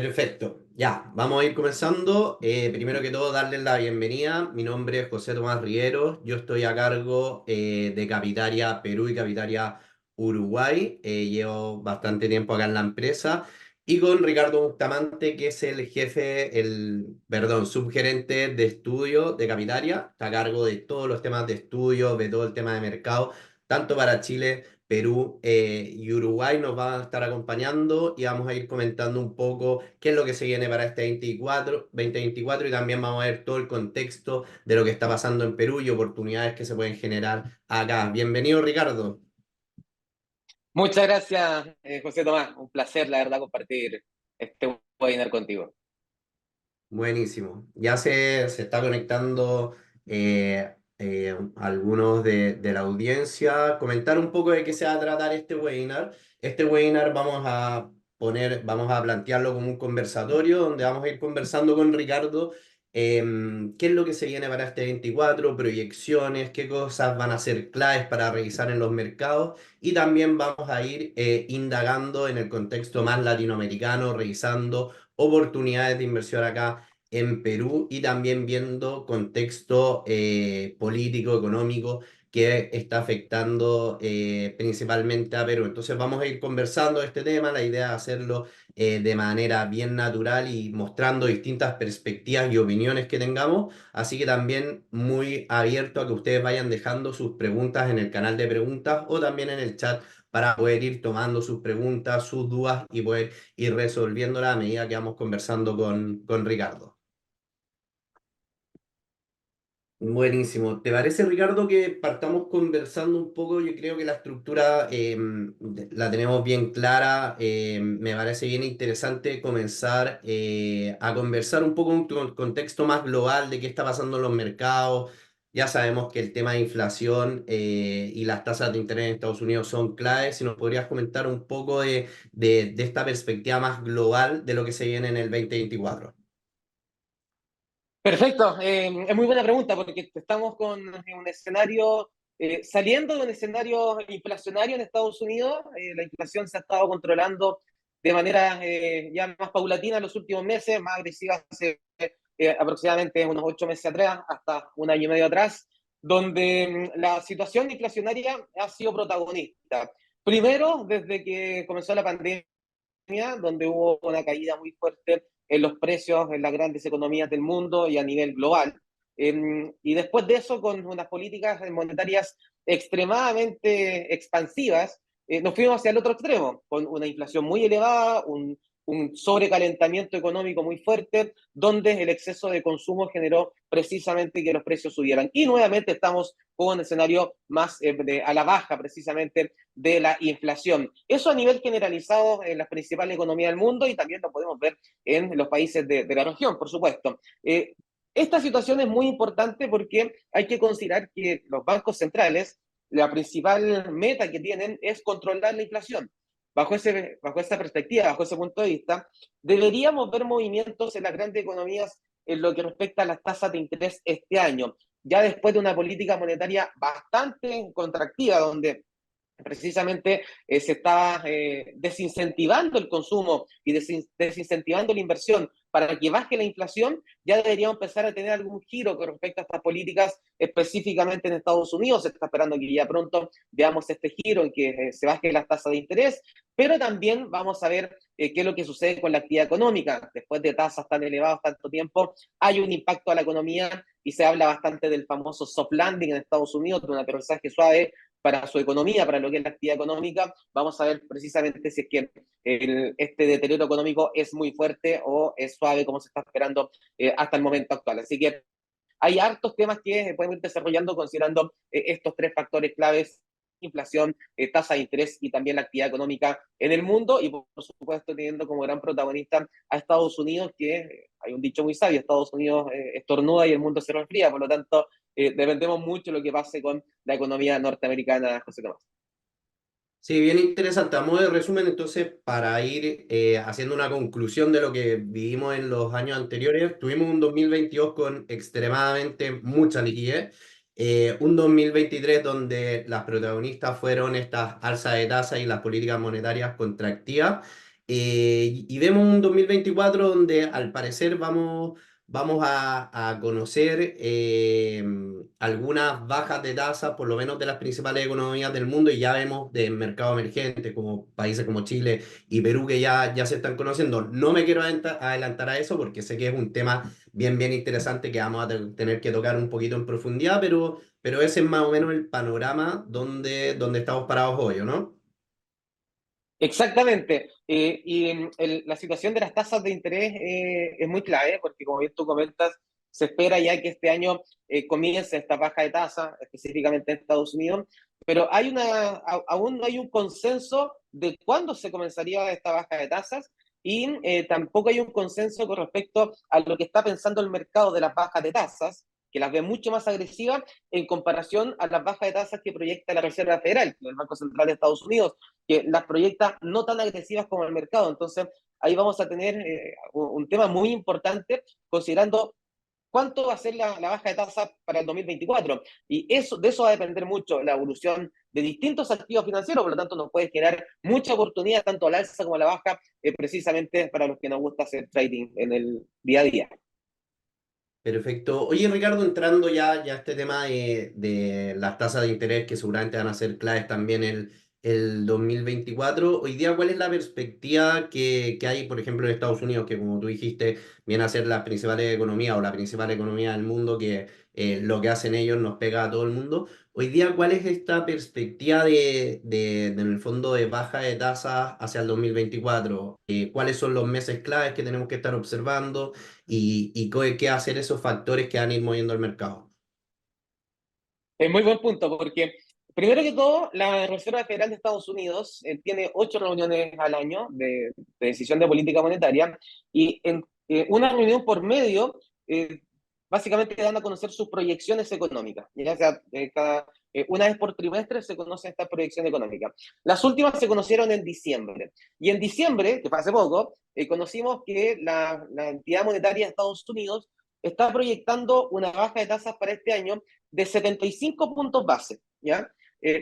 Perfecto, ya, vamos a ir comenzando. Primero que todo, darles la bienvenida. Mi nombre es José Tomás Riero. Yo estoy a cargo de Capitaria Perú y Capitaria Uruguay. Llevo bastante tiempo acá en la empresa. Y con Ricardo Bustamante, que es el jefe, perdón, subgerente de estudio de Capitaria. Está a cargo de todos los temas de estudio, de todo el tema de mercado, tanto para Chile, Perú y Uruguay nos van a estar acompañando y vamos a ir comentando un poco qué es lo que se viene para este 2024 y también vamos a ver todo el contexto de lo que está pasando en Perú y oportunidades que se pueden generar acá. Bienvenido, Ricardo. Muchas gracias, José Tomás. Un placer, la verdad, compartir este webinar contigo. Buenísimo. Ya se está conectando algunos de la audiencia. Comentar un poco de qué se va a tratar este webinar. Este webinar vamos a plantearlo como un conversatorio donde vamos a ir conversando con Ricardo qué es lo que se viene para este 24, proyecciones, qué cosas van a ser claves para revisar en los mercados y también vamos a ir indagando en el contexto más latinoamericano, revisando oportunidades de inversión acá en Perú y también viendo contexto político, económico que está afectando principalmente a Perú. Entonces vamos a ir conversando de este tema, la idea es hacerlo de manera bien natural y mostrando distintas perspectivas y opiniones que tengamos, así que también muy abierto a que ustedes vayan dejando sus preguntas en el canal de preguntas o también en el chat para poder ir tomando sus preguntas, sus dudas y poder ir resolviéndola a medida que vamos conversando con Ricardo. Buenísimo. ¿Te parece, Ricardo, que partamos conversando un poco? Yo creo que la estructura la tenemos bien clara. Me parece bien interesante comenzar a conversar un poco en un contexto más global de qué está pasando en los mercados. Ya sabemos que el tema de inflación y las tasas de interés en Estados Unidos son claves. Si nos podrías comentar un poco de esta perspectiva más global de lo que se viene en el 2024. Perfecto. Es muy buena pregunta porque estamos con un escenario, saliendo de un escenario inflacionario en Estados Unidos. La inflación se ha estado controlando de manera ya más paulatina en los últimos meses, más agresiva hace aproximadamente unos 8 meses atrás, hasta un año y medio atrás, donde la situación inflacionaria ha sido protagonista. Primero, desde que comenzó la pandemia, donde hubo una caída muy fuerte en los precios en las grandes economías del mundo y a nivel global. Y después de eso, con unas políticas monetarias extremadamente expansivas, nos fuimos hacia el otro extremo, con una inflación muy elevada, un sobrecalentamiento económico muy fuerte, donde el exceso de consumo generó precisamente que los precios subieran. Y nuevamente estamos con un escenario más a la baja, precisamente, de la inflación. Eso a nivel generalizado en las principales economías del mundo y también lo podemos ver en los países de la región, por supuesto. Esta situación es muy importante porque hay que considerar que los bancos centrales, la principal meta que tienen es controlar la inflación. Bajo esa perspectiva, bajo ese punto de vista, deberíamos ver movimientos en las grandes economías en lo que respecta a las tasas de interés este año, ya después de una política monetaria bastante contractiva, donde precisamente se está desincentivando el consumo y desincentivando la inversión para que baje la inflación. Ya deberíamos empezar a tener algún giro con respecto a estas políticas, específicamente en Estados Unidos. Se está esperando que ya pronto veamos este giro en que se baje la tasa de interés, pero también vamos a ver qué es lo que sucede con la actividad económica. Después de tasas tan elevadas tanto tiempo, hay un impacto a la economía y se habla bastante del famoso soft landing en Estados Unidos, de un aterrizaje suave para su economía, para lo que es la actividad económica. Vamos a ver precisamente si es que este deterioro económico es muy fuerte o es suave, como se está esperando hasta el momento actual. Así que hay hartos temas que podemos ir desarrollando considerando estos tres factores claves: inflación, tasa de interés y también la actividad económica en el mundo, y por supuesto teniendo como gran protagonista a Estados Unidos, que hay un dicho muy sabio: Estados Unidos estornuda y el mundo se resfría. Por lo tanto, dependemos mucho de lo que pase con la economía norteamericana, José Tomás. Sí, bien interesante. A modo de resumen, entonces, para ir haciendo una conclusión de lo que vivimos en los años anteriores, tuvimos un 2022 con extremadamente mucha liquidez, un 2023 donde las protagonistas fueron estas alzas de tasa y las políticas monetarias contractivas, Y vemos un 2024 donde al parecer vamos a conocer algunas bajas de tasas, por lo menos de las principales economías del mundo, y ya vemos de mercados emergentes como países como Chile y Perú que ya se están conociendo. No me quiero adelantar a eso porque sé que es un tema bien interesante que vamos a tener que tocar un poquito en profundidad, pero ese es más o menos el panorama donde estamos parados hoy, ¿o no? Exactamente. La situación de las tasas de interés es muy clave, porque como bien tú comentas, se espera ya que este año comience esta baja de tasa, específicamente en Estados Unidos, pero aún no hay un consenso de cuándo se comenzaría esta baja de tasas y tampoco hay un consenso con respecto a lo que está pensando el mercado de las bajas de tasas, que las ve mucho más agresivas en comparación a las bajas de tasas que proyecta la Reserva Federal, el Banco Central de Estados Unidos, que las proyecta no tan agresivas como el mercado. Entonces, ahí vamos a tener un tema muy importante considerando cuánto va a ser la baja de tasa para el 2024. Y de eso va a depender mucho la evolución de distintos activos financieros, por lo tanto nos puede generar mucha oportunidad tanto a la alza como a la baja, precisamente para los que nos gusta hacer trading en el día a día. Perfecto. Oye, Ricardo, entrando ya a este tema de las tasas de interés que seguramente van a ser claves también el 2024, hoy día, ¿cuál es la perspectiva que hay, por ejemplo, en Estados Unidos, que como tú dijiste, viene a ser las principales economías o la principal economía del mundo, que lo que hacen ellos nos pega a todo el mundo? Hoy día, ¿cuál es esta perspectiva en el fondo de baja de tasas hacia el 2024? ¿Cuáles son los meses claves que tenemos que estar observando? Qué hacer esos factores que van a ir moviendo el mercado. Es muy buen punto, porque primero que todo, la Reserva Federal de Estados Unidos tiene 8 reuniones al año de decisión de política monetaria y en una reunión por medio, básicamente dan a conocer sus proyecciones económicas. Ya sea, una vez por trimestre se conoce esta proyección económica. Las últimas se conocieron en diciembre. Y en diciembre, que fue hace poco, conocimos que la entidad monetaria de Estados Unidos está proyectando una baja de tasas para este año de 75 puntos base, ¿ya?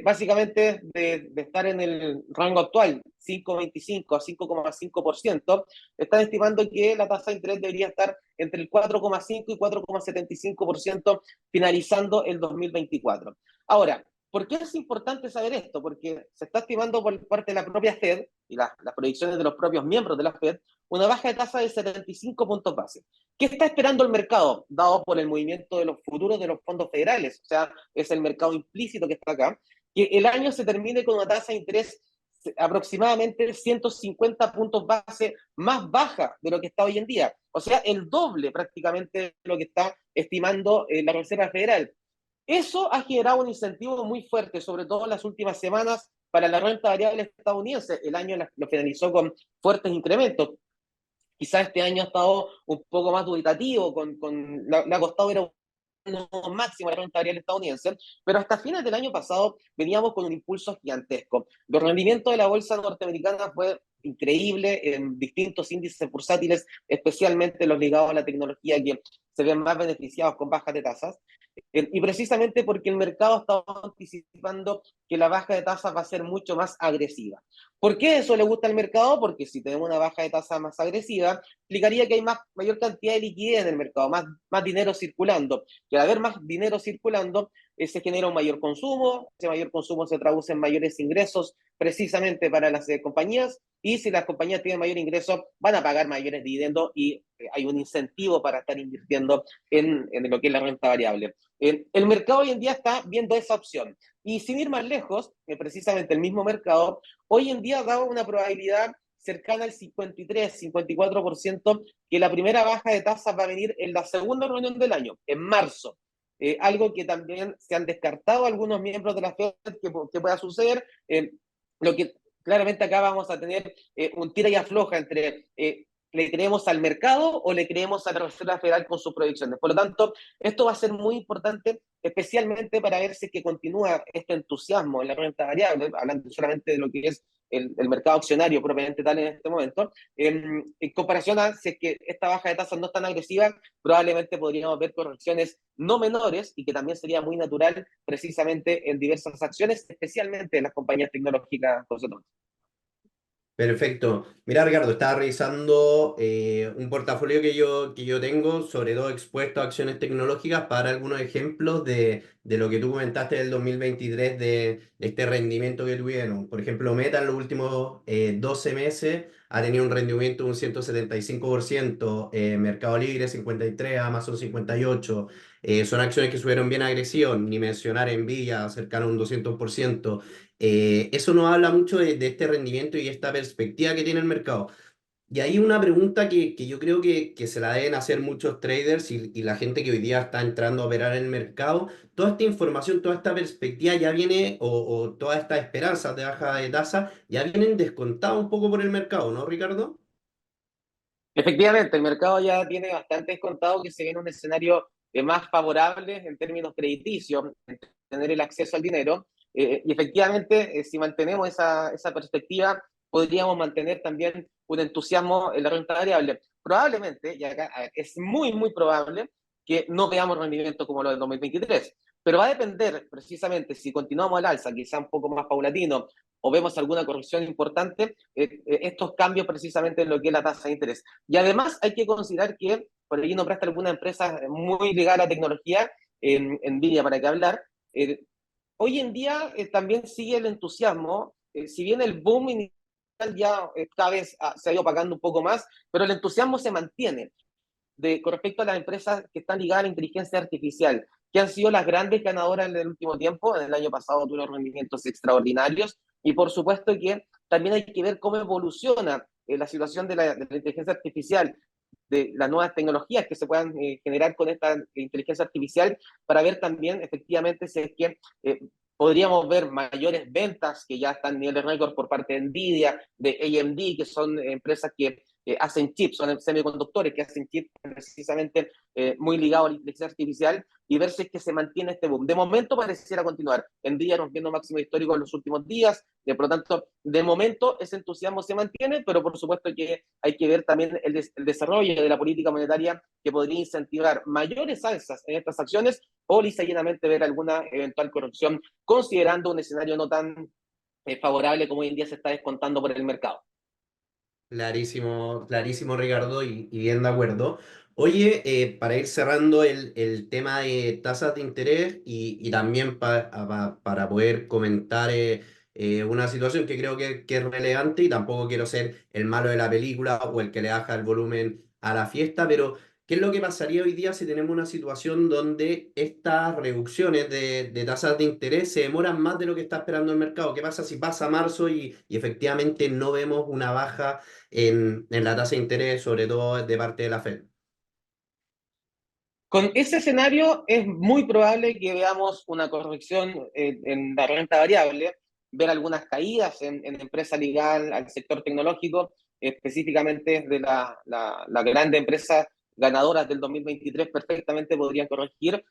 Básicamente de estar en el rango actual, 5,25 a 5,5%, están estimando que la tasa de interés debería estar entre el 4,5 y 4,75% finalizando el 2024. Ahora, ¿por qué es importante saber esto? Porque se está estimando por parte de la propia Fed y las proyecciones de los propios miembros de la Fed una baja de tasa de 75 puntos base. ¿Qué está esperando el mercado, dado por el movimiento de los futuros de los fondos federales? O sea, es el mercado implícito que está acá, que el año se termine con una tasa de interés aproximadamente 150 puntos base más baja de lo que está hoy en día. O sea, el doble prácticamente de lo que está estimando la Reserva Federal. Eso ha generado un incentivo muy fuerte, sobre todo en las últimas semanas, para la renta variable estadounidense. El año lo finalizó con fuertes incrementos. Quizás este año ha estado un poco más dubitativo, le ha costado ir a un máximo de la renta variable estadounidense, pero hasta fines del año pasado veníamos con un impulso gigantesco. El rendimiento de la bolsa norteamericana fue increíble en distintos índices bursátiles, especialmente los ligados a la tecnología que se ven más beneficiados con bajas de tasas. Y precisamente porque el mercado estaba anticipando que la baja de tasas va a ser mucho más agresiva. ¿Por qué eso le gusta al mercado? Porque si tenemos una baja de tasa más agresiva, implicaría que hay mayor cantidad de liquidez en el mercado, más dinero circulando. Y al haber más dinero circulando, se genera un mayor consumo, ese mayor consumo se traduce en mayores ingresos precisamente para las compañías, y si las compañías tienen mayor ingreso, van a pagar mayores dividendos y hay un incentivo para estar invirtiendo en lo que es la renta variable. El mercado hoy en día está viendo esa opción. Y sin ir más lejos, precisamente el mismo mercado, hoy en día da una probabilidad cercana al 53-54% que la primera baja de tasas va a venir en la segunda reunión del año, en marzo. Algo que también se han descartado algunos miembros de la Fed que pueda suceder. Lo que claramente acá vamos a tener un tira y afloja entre le creemos al mercado o le creemos a la Reserva Federal con sus proyecciones. Por lo tanto, esto va a ser muy importante, especialmente para ver si es que continúa este entusiasmo en la renta variable, hablando solamente de lo que es el mercado accionario propiamente tal en este momento, en comparación a si es que esta baja de tasas no es tan agresiva, probablemente podríamos ver correcciones no menores y que también sería muy natural precisamente en diversas acciones, especialmente en las compañías tecnológicas. Perfecto. Mira, Ricardo, estaba revisando un portafolio que yo tengo, sobre todo expuesto a acciones tecnológicas, para algunos ejemplos de lo que tú comentaste del 2023, de este rendimiento que tuvieron. Por ejemplo, Meta en los últimos 12 meses ha tenido un rendimiento de un 175%, Mercado Libre 53%, Amazon 58%. Son acciones que subieron bien agresivos, ni mencionar Nvidia cercano a un 200%. Eso nos habla mucho de este rendimiento y esta perspectiva que tiene el mercado. Y hay una pregunta que yo creo que se la deben hacer muchos traders y la gente que hoy día está entrando a operar en el mercado. Toda esta información, toda esta perspectiva ya viene, o todas estas esperanzas de baja de tasa, ya vienen descontadas un poco por el mercado, ¿no, Ricardo? Efectivamente, el mercado ya tiene bastante descontado que se viene un escenario más favorable en términos crediticios, en tener el acceso al dinero. Y efectivamente, si mantenemos esa perspectiva, podríamos mantener también un entusiasmo en la renta variable. Probablemente, y acá es muy, muy probable, que no veamos rendimiento como lo del 2023, pero va a depender precisamente si continuamos al alza, quizá un poco más paulatino, o vemos alguna corrección importante, estos cambios precisamente en lo que es la tasa de interés. Y además hay que considerar que por ahí nos presta alguna empresa muy ligada a la tecnología, Nvidia para qué hablar. Hoy en día también sigue el entusiasmo, si bien el boom inicial ya cada vez se ha ido apagando un poco más, pero el entusiasmo se mantiene con respecto a las empresas que están ligadas a la inteligencia artificial, que han sido las grandes ganadoras en el último tiempo. En el año pasado tuvieron rendimientos extraordinarios y por supuesto que también hay que ver cómo evoluciona la situación de la inteligencia artificial, de las nuevas tecnologías que se puedan generar con esta inteligencia artificial, para ver también efectivamente si es que podríamos ver mayores ventas que ya están en niveles récord por parte de Nvidia, de AMD, que son empresas que hacen chips, son semiconductores que hacen chips precisamente muy ligados a la inteligencia artificial, y ver si es que se mantiene este boom. De momento pareciera continuar. Nvidia rompiendo máximo histórico en los últimos días, por lo tanto, de momento ese entusiasmo se mantiene, pero por supuesto que hay que ver también el desarrollo de la política monetaria que podría incentivar mayores alzas en estas acciones o lisa llanamente ver alguna eventual corrección, considerando un escenario no tan favorable como hoy en día se está descontando por el mercado. Clarísimo, clarísimo, Ricardo, y bien de acuerdo. Oye, para ir cerrando el tema de tasas de interés y también para poder comentar una situación que creo que es relevante, y tampoco quiero ser el malo de la película o el que le baja el volumen a la fiesta, pero ¿qué es lo que pasaría hoy día si tenemos una situación donde estas reducciones de tasas de interés se demoran más de lo que está esperando el mercado? ¿Qué pasa si pasa marzo y efectivamente no vemos una baja en la tasa de interés, sobre todo de parte de la Fed? Con ese escenario es muy probable que veamos una corrección en la renta variable, ver algunas caídas en empresas ligadas al sector tecnológico, específicamente de la grande empresa ganadoras del 2023 perfectamente podrían corregir.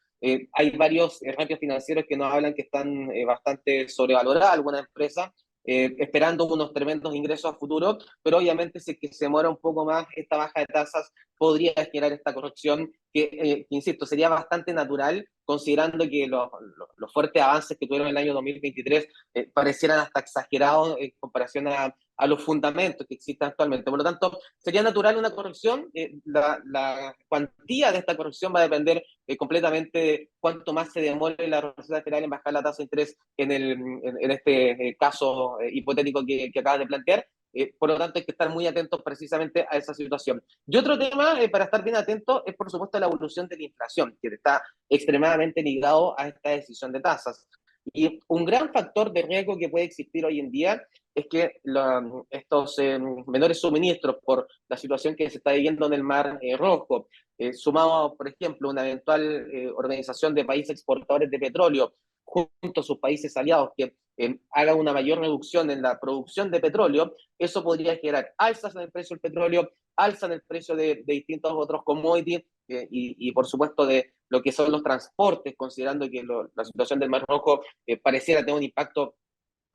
Hay varios ratios financieros que nos hablan que están bastante sobrevaloradas algunas empresas, esperando unos tremendos ingresos a futuro, pero obviamente si es que se demora un poco más esta baja de tasas, podría generar esta corrección que, insisto, sería bastante natural, considerando que los fuertes avances que tuvieron en el año 2023 parecieran hasta exagerados en comparación a los fundamentos que existen actualmente. Por lo tanto, sería natural una corrección. La cuantía de esta corrección va a depender completamente de cuánto más se demore la Reserva Federal en bajar la tasa de interés en este caso hipotético que acabas de plantear. Por lo tanto, hay que estar muy atentos precisamente a esa situación. Y otro tema para estar bien atento es, por supuesto, la evolución de la inflación, que está extremadamente ligado a esta decisión de tasas. Y un gran factor de riesgo que puede existir hoy en día es que estos menores suministros por la situación que se está viviendo en el Mar Rojo, sumado, por ejemplo, una eventual organización de países exportadores de petróleo junto a sus países aliados que hagan una mayor reducción en la producción de petróleo, eso podría generar alzas en el precio del petróleo, alza en el precio de distintos otros commodities y, por supuesto, de lo que son los transportes, considerando que la situación del Mar Rojo pareciera tener un impacto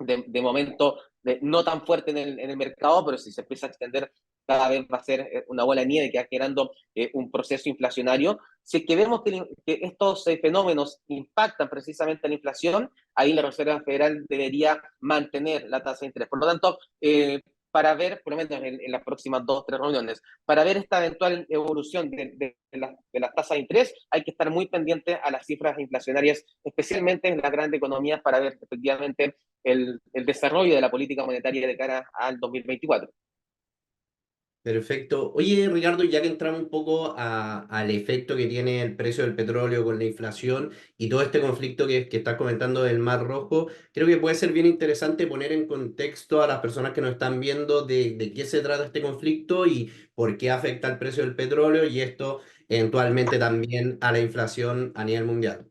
de momento no tan fuerte en el mercado, pero si se empieza a extender cada vez va a ser una bola de nieve que va generando un proceso inflacionario. Si es que vemos que estos fenómenos impactan precisamente la inflación, ahí la Reserva Federal debería mantener la tasa de interés. Por lo tanto, para ver, por lo menos en las próximas 2 o 3 reuniones, para ver esta eventual evolución de las tasas de interés, hay que estar muy pendiente a las cifras inflacionarias, especialmente en las grandes economías, para ver efectivamente el desarrollo de la política monetaria de cara al 2024. Perfecto. Oye, Ricardo, ya que entramos un poco al efecto que tiene el precio del petróleo con la inflación y todo este conflicto que estás comentando del Mar Rojo, creo que puede ser bien interesante poner en contexto a las personas que nos están viendo de qué se trata este conflicto y por qué afecta el precio del petróleo y esto eventualmente también a la inflación a nivel mundial.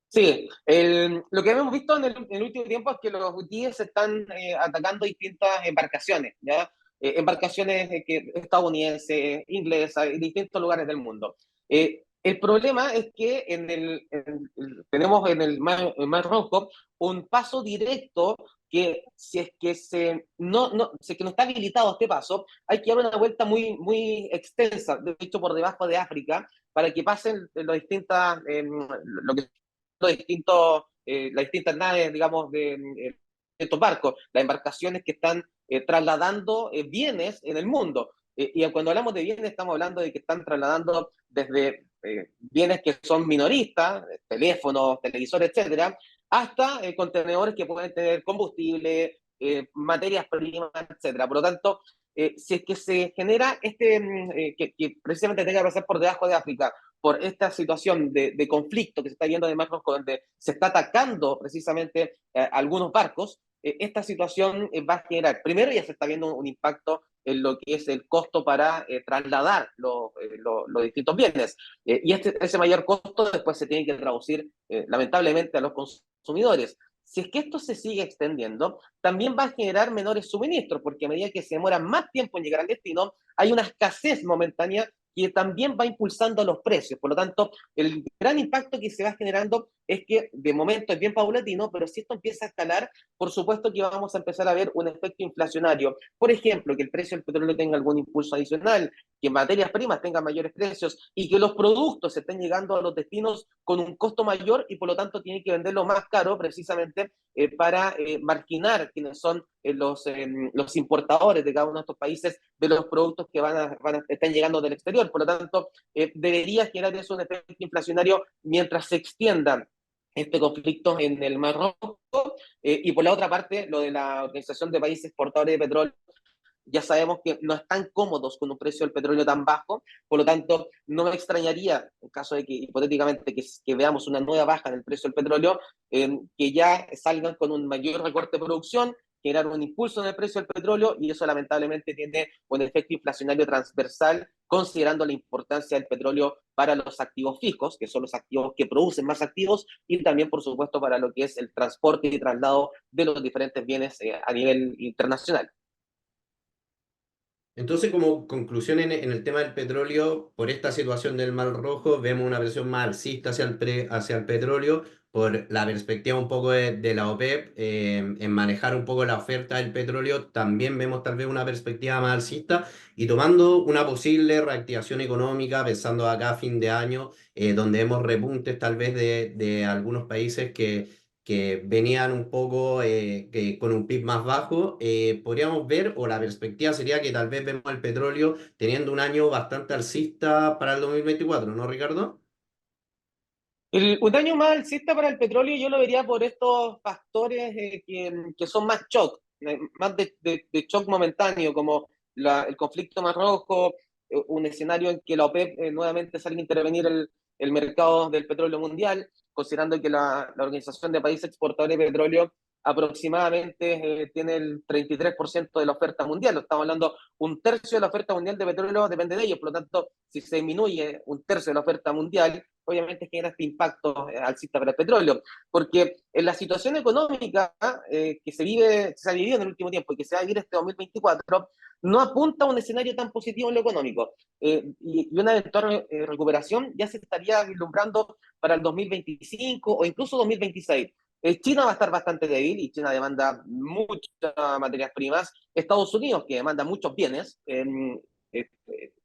Sí, lo que hemos visto en el último tiempo es que los hutíes están atacando distintas embarcaciones, ¿ya? Embarcaciones estadounidenses, inglesas, en distintos lugares del mundo. El problema es que tenemos en el Mar Rojo un paso directo que si es que si es que no está habilitado este paso, hay que dar una vuelta muy, muy extensa, de hecho por debajo de África, para que pasen lo que las distintas naves, digamos, de estos barcos, las embarcaciones que están trasladando bienes en el mundo. Y cuando hablamos de bienes, estamos hablando de que están trasladando desde bienes que son minoristas, teléfonos, televisores, etcétera, hasta contenedores que pueden tener combustible, materias primas, etcétera. Por lo tanto, si es que se genera que precisamente tenga que pasar por debajo de África, por esta situación de conflicto que se está viendo de Marcos, donde se está atacando precisamente algunos barcos, esta situación va a generar, primero ya se está viendo un impacto en lo que es el costo para trasladar los distintos bienes. Y ese mayor costo después se tiene que traducir lamentablemente a los consumidores. Si es que esto se sigue extendiendo, también va a generar menores suministros, porque a medida que se demora más tiempo en llegar al destino, hay una escasez momentánea que también va impulsando los precios. Por lo tanto, el gran impacto que se va generando es que de momento es bien paulatino, pero si esto empieza a escalar, por supuesto que vamos a empezar a ver un efecto inflacionario. Por ejemplo, que el precio del petróleo tenga algún impulso adicional, que materias primas tengan mayores precios y que los productos estén llegando a los destinos con un costo mayor y por lo tanto tienen que venderlo más caro precisamente para marginar quienes son los importadores de cada uno de estos países de los productos que están llegando del exterior. Por lo tanto, debería generar eso un efecto inflacionario mientras se extienda este conflicto en el Mar Rojo. Y por la otra parte, lo de la Organización de Países Exportadores de Petróleo, ya sabemos que no están cómodos con un precio del petróleo tan bajo, por lo tanto, no me extrañaría, en caso de que hipotéticamente que veamos una nueva baja en el precio del petróleo, que ya salgan con un mayor recorte de producción, generar un impulso en el precio del petróleo y eso lamentablemente tiene un efecto inflacionario transversal considerando la importancia del petróleo para los activos fijos, que son los activos que producen más activos, y también, por supuesto, para lo que es el transporte y traslado de los diferentes bienes a nivel internacional. Entonces, como conclusión en el tema del petróleo, por esta situación del Mar Rojo, vemos una presión más alcista hacia el petróleo, por la perspectiva un poco de la OPEP, en manejar un poco la oferta del petróleo, también vemos tal vez una perspectiva más alcista y tomando una posible reactivación económica, pensando acá a fin de año, donde vemos repuntes tal vez de algunos países que venían un poco con un PIB más bajo, podríamos ver, o la perspectiva sería que tal vez vemos el petróleo teniendo un año bastante alcista para el 2024, ¿no, Ricardo? Un daño más alcista para el petróleo yo lo vería por estos factores que son más shock, más de shock momentáneo, como el conflicto más rojo, un escenario en que la OPEP nuevamente salga a intervenir el mercado del petróleo mundial, considerando que la Organización de Países Exportadores de Petróleo aproximadamente tiene el 33% de la oferta mundial. Estamos hablando, un tercio de la oferta mundial de petróleo depende de ellos. Por lo tanto, si se disminuye un tercio de la oferta mundial, obviamente genera este impacto alcista para el petróleo. Porque en la situación económica que se ha vivido en el último tiempo y que se va a vivir este 2024, no apunta a un escenario tan positivo en lo económico. Y una eventual recuperación ya se estaría vislumbrando para el 2025 o incluso 2026. China va a estar bastante débil y China demanda muchas materias primas. Estados Unidos, que demanda muchos bienes,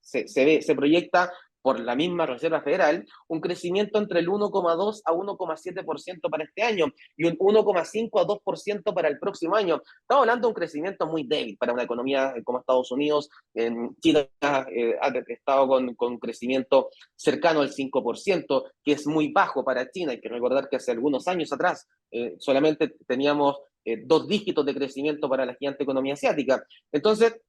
se proyecta por la misma Reserva Federal, un crecimiento entre el 1,2 a 1,7% para este año y un 1,5 a 2% para el próximo año. Estamos hablando de un crecimiento muy débil para una economía como Estados Unidos. En China ha estado con crecimiento cercano al 5%, que es muy bajo para China. Hay que recordar que hace algunos años atrás solamente teníamos 2 dígitos de crecimiento para la gigante economía asiática. Entonces,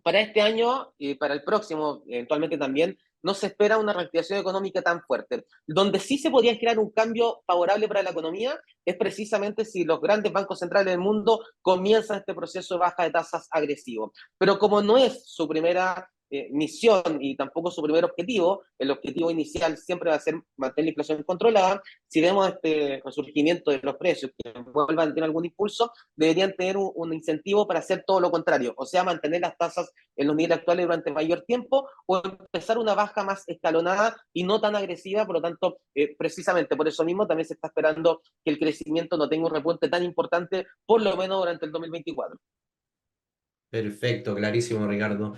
para este año y para el próximo, eventualmente también, no se espera una reactivación económica tan fuerte. Donde sí se podría generar un cambio favorable para la economía es precisamente si los grandes bancos centrales del mundo comienzan este proceso de baja de tasas agresivo. Pero como no es su primera misión y tampoco su primer objetivo, el objetivo inicial siempre va a ser mantener la inflación controlada. Si vemos este resurgimiento de los precios que vuelvan a tener algún impulso, deberían tener un incentivo para hacer todo lo contrario, o sea, mantener las tasas en los niveles actuales durante mayor tiempo o empezar una baja más escalonada y no tan agresiva. Por lo tanto, precisamente por eso mismo también se está esperando que el crecimiento no tenga un repunte tan importante, por lo menos durante el 2024. Perfecto, clarísimo, Ricardo.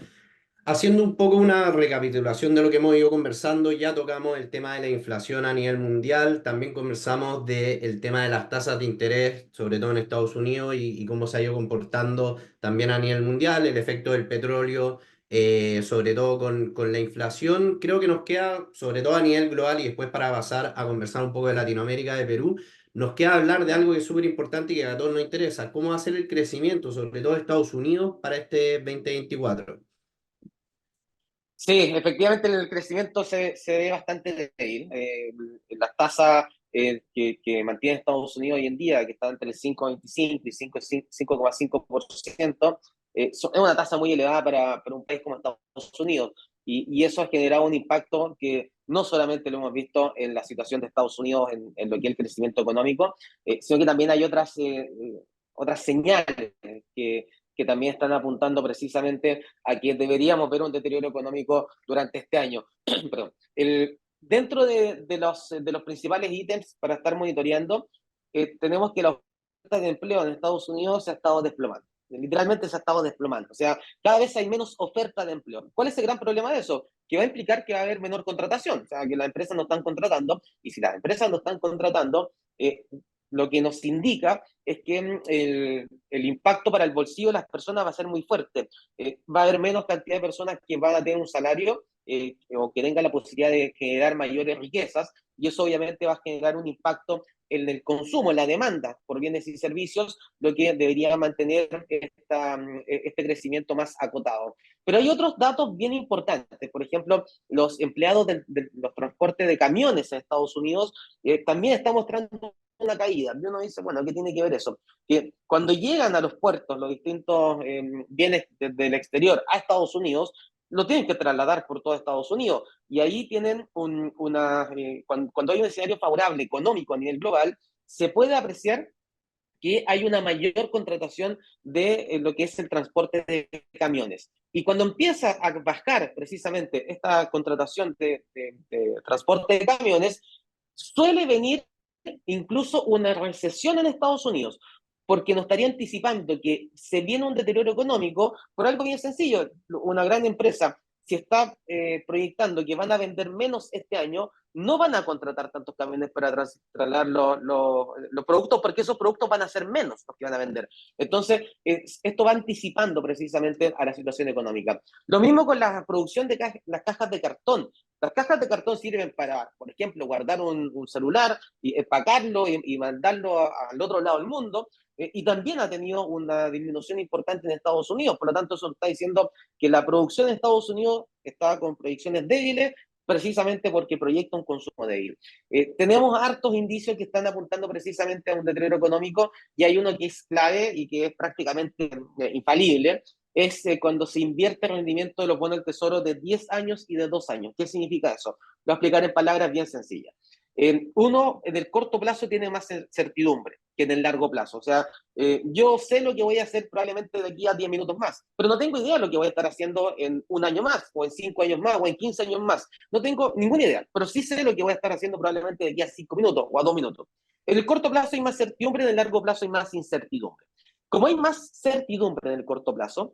Haciendo un poco una recapitulación de lo que hemos ido conversando, ya tocamos el tema de la inflación a nivel mundial, también conversamos del tema de las tasas de interés, sobre todo en Estados Unidos, y cómo se ha ido comportando también a nivel mundial, el efecto del petróleo, sobre todo con la inflación. Creo que nos queda, sobre todo a nivel global, y después para pasar a conversar un poco de Latinoamérica, de Perú, nos queda hablar de algo que es súper importante y que a todos nos interesa, cómo va a ser el crecimiento, sobre todo de Estados Unidos, para este 2024. Sí, efectivamente el crecimiento se ve bastante débil. Las tasas que mantiene Estados Unidos hoy en día, que están entre el 5,25 y 5,5%, es una tasa muy elevada para un país como Estados Unidos. Y eso ha generado un impacto que no solamente lo hemos visto en la situación de Estados Unidos en lo que es el crecimiento económico, sino que también hay otras señales que también están apuntando precisamente a que deberíamos ver un deterioro económico durante este año. Perdón. Dentro de los principales ítems para estar monitoreando, tenemos que la oferta de empleo en Estados Unidos se ha estado desplomando. Literalmente se ha estado desplomando. O sea, cada vez hay menos oferta de empleo. ¿Cuál es el gran problema de eso? Que va a implicar que va a haber menor contratación. O sea, que las empresas no están contratando. Y si las empresas no están contratando, lo que nos indica es que el impacto para el bolsillo de las personas va a ser muy fuerte. Va a haber menos cantidad de personas que van a tener un salario o que tengan la posibilidad de generar mayores riquezas, y eso obviamente va a generar un impacto en el consumo, en la demanda por bienes y servicios, lo que debería mantener este crecimiento más acotado. Pero hay otros datos bien importantes. Por ejemplo, los empleados de los transportes de camiones en Estados Unidos también están mostrando una caída. Y uno dice, bueno, ¿qué tiene que ver eso? Que cuando llegan a los puertos los distintos bienes del exterior a Estados Unidos, lo tienen que trasladar por todo Estados Unidos. Y ahí tienen cuando hay un escenario favorable económico a nivel global, se puede apreciar que hay una mayor contratación de lo que es el transporte de camiones. Y cuando empieza a bajar precisamente esta contratación de transporte de camiones, suele venir incluso una recesión en Estados Unidos, porque nos estaría anticipando que se viene un deterioro económico por algo bien sencillo. Una gran empresa, si está proyectando que van a vender menos este año, no van a contratar tantos camiones para trasladar los productos, porque esos productos van a ser menos los que van a vender. Entonces, esto va anticipando precisamente a la situación económica. Lo mismo con la producción de las cajas de cartón. Las cajas de cartón sirven para, por ejemplo, guardar un celular y empacarlo y mandarlo al otro lado del mundo. Y también ha tenido una disminución importante en Estados Unidos. Por lo tanto, eso está diciendo que la producción en Estados Unidos está con proyecciones débiles, precisamente porque proyecta un consumo débil. Tenemos hartos indicios que están apuntando precisamente a un deterioro económico, y hay uno que es clave y que es prácticamente infalible, es cuando se invierte el rendimiento de los bonos del tesoro de 10 años y de 2 años. ¿Qué significa eso? Lo voy a explicar en palabras bien sencillas. Uno, en el corto plazo, tiene más certidumbre que en el largo plazo. O sea, yo sé lo que voy a hacer probablemente de aquí a 10 minutos más, pero no tengo idea de lo que voy a estar haciendo en un año más, o en 5 años más, o en 15 años más. No tengo ninguna idea, pero sí sé lo que voy a estar haciendo probablemente de aquí a 5 minutos o a 2 minutos. En el corto plazo hay más certidumbre, en el largo plazo hay más incertidumbre. Como hay más certidumbre en el corto plazo,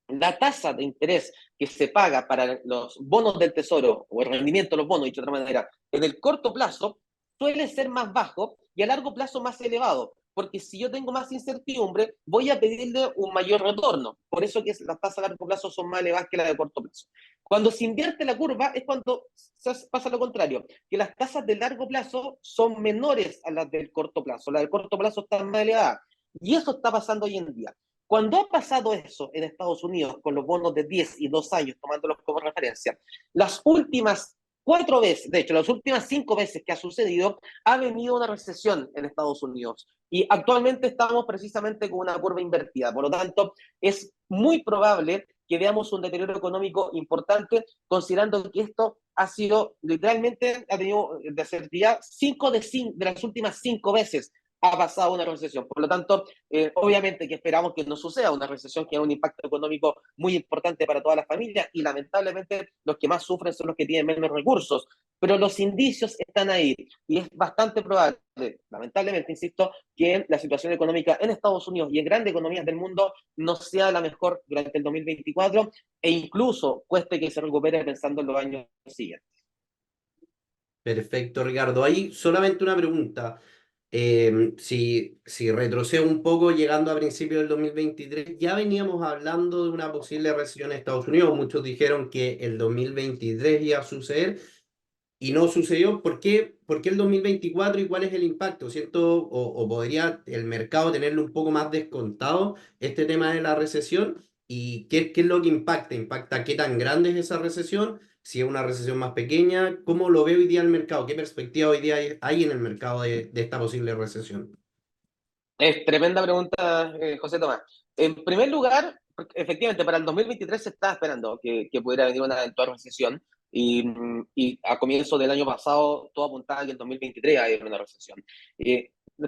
la tasa de interés que se paga para los bonos del tesoro, o el rendimiento de los bonos, dicho de otra manera, en el corto plazo, suele ser más bajo y a largo plazo más elevado. Porque si yo tengo más incertidumbre, voy a pedirle un mayor retorno. Por eso que las tasas a largo plazo son más elevadas que las de corto plazo. Cuando se invierte la curva es cuando pasa lo contrario, que las tasas de largo plazo son menores a las del corto plazo. Las del corto plazo están más elevadas. Y eso está pasando hoy en día. Cuando ha pasado eso en Estados Unidos con los bonos de 10 y 2 años, tomándolos como referencia, las últimas 4 veces, de hecho, las últimas 5 veces que ha sucedido, ha venido una recesión en Estados Unidos. Y actualmente estamos precisamente con una curva invertida. Por lo tanto, es muy probable que veamos un deterioro económico importante, considerando que esto ha sido, literalmente, ha tenido de certidumbre 5 de las últimas 5 veces ha pasado una recesión. Por lo tanto, obviamente que esperamos que no suceda una recesión que tiene un impacto económico muy importante para todas las familias y lamentablemente los que más sufren son los que tienen menos recursos. Pero los indicios están ahí y es bastante probable, lamentablemente, insisto, que la situación económica en Estados Unidos y en grandes economías del mundo no sea la mejor durante el 2024 e incluso cueste que se recupere pensando en los años siguientes. Perfecto, Ricardo. Ahí solamente una pregunta. Si retrocedo un poco, llegando a principios del 2023, ya veníamos hablando de una posible recesión en Estados Unidos. Muchos dijeron que el 2023 iba a suceder y no sucedió. ¿Por qué el 2024 y cuál es el impacto? ¿Cierto? O podría el mercado tenerlo un poco más descontado este tema de la recesión? ¿Y qué es lo que impacta? ¿Impacta qué tan grande es esa recesión? Si es una recesión más pequeña, ¿cómo lo ve hoy día el mercado? ¿Qué perspectiva hoy día hay en el mercado de esta posible recesión? Es tremenda pregunta, José Tomás. En primer lugar, efectivamente, para el 2023 se estaba esperando que pudiera venir una eventual recesión y a comienzo del año pasado todo apuntaba a que el 2023 iba a haber una recesión.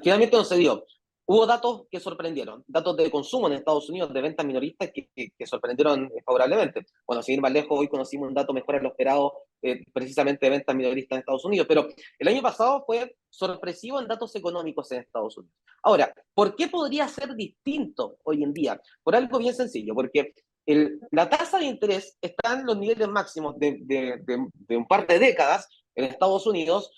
Finalmente no se dio. Hubo datos que sorprendieron, datos de consumo en Estados Unidos de ventas minoristas que sorprendieron favorablemente. Bueno, sin ir más lejos, hoy conocimos un dato mejor a lo esperado precisamente de ventas minoristas en Estados Unidos, pero el año pasado fue sorpresivo en datos económicos en Estados Unidos. Ahora, ¿por qué podría ser distinto hoy en día? Por algo bien sencillo, porque la tasa de interés está en los niveles máximos de un par de décadas en Estados Unidos,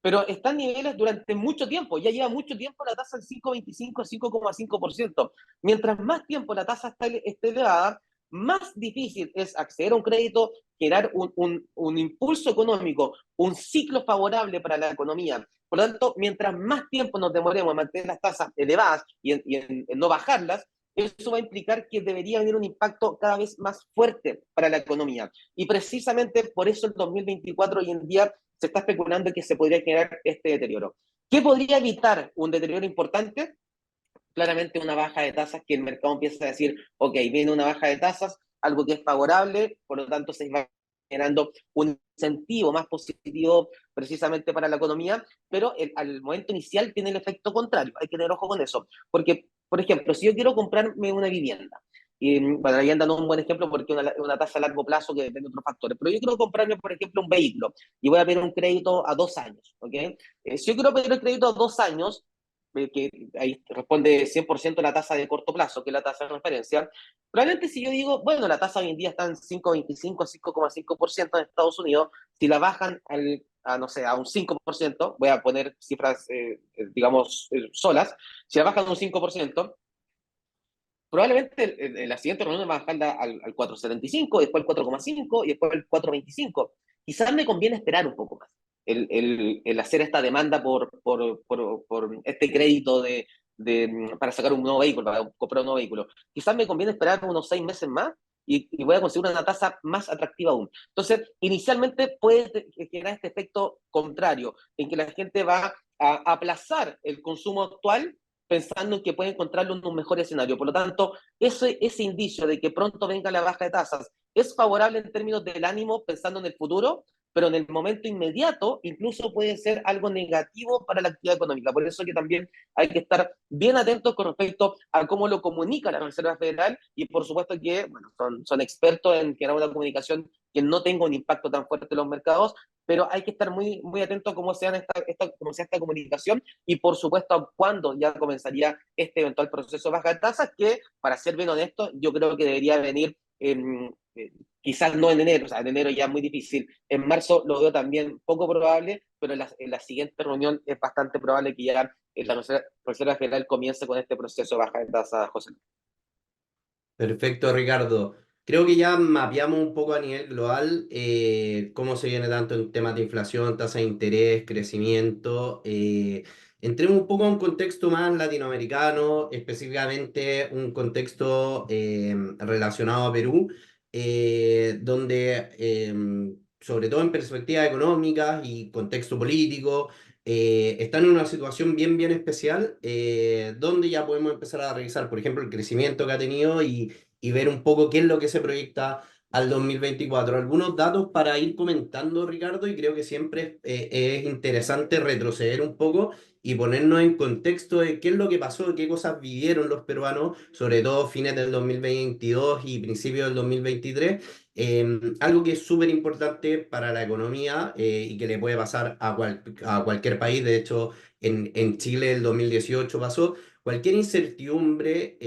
pero está en niveles durante mucho tiempo. Ya lleva mucho tiempo la tasa del 5,25 a 5,5%. Mientras más tiempo la tasa esté elevada, más difícil es acceder a un crédito, generar un impulso económico, un ciclo favorable para la economía. Por lo tanto, mientras más tiempo nos demoremos en mantener las tasas elevadas y en no bajarlas, eso va a implicar que debería venir un impacto cada vez más fuerte para la economía. Y precisamente por eso el 2024 hoy en día se está especulando que se podría generar este deterioro. ¿Qué podría evitar un deterioro importante? Claramente una baja de tasas, que el mercado empieza a decir, ok, viene una baja de tasas, algo que es favorable, por lo tanto se va generando un incentivo más positivo precisamente para la economía, pero al momento inicial tiene el efecto contrario, hay que tener ojo con eso, porque, por ejemplo, si yo quiero comprarme una vivienda, y bueno, la vivienda no es un buen ejemplo porque es una tasa a largo plazo que depende de otros factores, pero yo quiero comprarme, por ejemplo, un vehículo y voy a pedir un crédito a 2 años, ¿ok? Si yo quiero pedir el crédito a 2 años, que ahí responde 100% la tasa de corto plazo, que es la tasa de referencia, probablemente si yo digo, bueno, la tasa hoy en día está en 5,25 a 5,5% en Estados Unidos, si la bajan no sé, a un 5%, voy a poner cifras, digamos, solas, si la bajan a un 5%, probablemente en la siguiente reunión va a bajarla al 4,75, después al 4,5 y después al 4,25. Quizás me conviene esperar un poco más. El hacer esta demanda por este crédito para sacar un nuevo vehículo, para comprar un nuevo vehículo. Quizás me conviene esperar unos 6 meses más y voy a conseguir una tasa más atractiva aún. Entonces, inicialmente puede generar este efecto contrario, en que la gente va a aplazar el consumo actual pensando en que puede encontrarlo en un mejor escenario. Por lo tanto, ese indicio de que pronto venga la baja de tasas es favorable en términos del ánimo pensando en el futuro, pero en el momento inmediato incluso puede ser algo negativo para la actividad económica. Por eso que también hay que estar bien atentos con respecto a cómo lo comunica la Reserva Federal y por supuesto que bueno, son expertos en generar una comunicación que no tenga un impacto tan fuerte en los mercados, pero hay que estar muy, muy atentos a cómo sea esta comunicación y por supuesto a cuándo ya comenzaría este eventual proceso de baja de tasas que, para ser bien honesto, yo creo que debería venir quizás no en enero, o sea, en enero ya es muy difícil. En marzo lo veo también poco probable, pero en la siguiente reunión es bastante probable que ya Reserva Federal comience con este proceso de baja de tasa, José. Perfecto, Ricardo. Creo que ya mapeamos un poco a nivel global cómo se viene tanto en temas de inflación, tasa de interés, crecimiento. Entremos un poco a un contexto más latinoamericano, específicamente un contexto relacionado a Perú, donde, sobre todo en perspectiva económica y contexto político, están en una situación bien, bien especial, donde ya podemos empezar a revisar, por ejemplo, el crecimiento que ha tenido y ver un poco qué es lo que se proyecta al 2024. Algunos datos para ir comentando, Ricardo, y creo que siempre es interesante retroceder un poco y ponernos en contexto de qué es lo que pasó, qué cosas vivieron los peruanos, sobre todo fines del 2022 y principios del 2023. Algo que es súper importante para la economía y que le puede pasar a cualquier país. De hecho, en Chile el 2018 pasó. Cualquier incertidumbre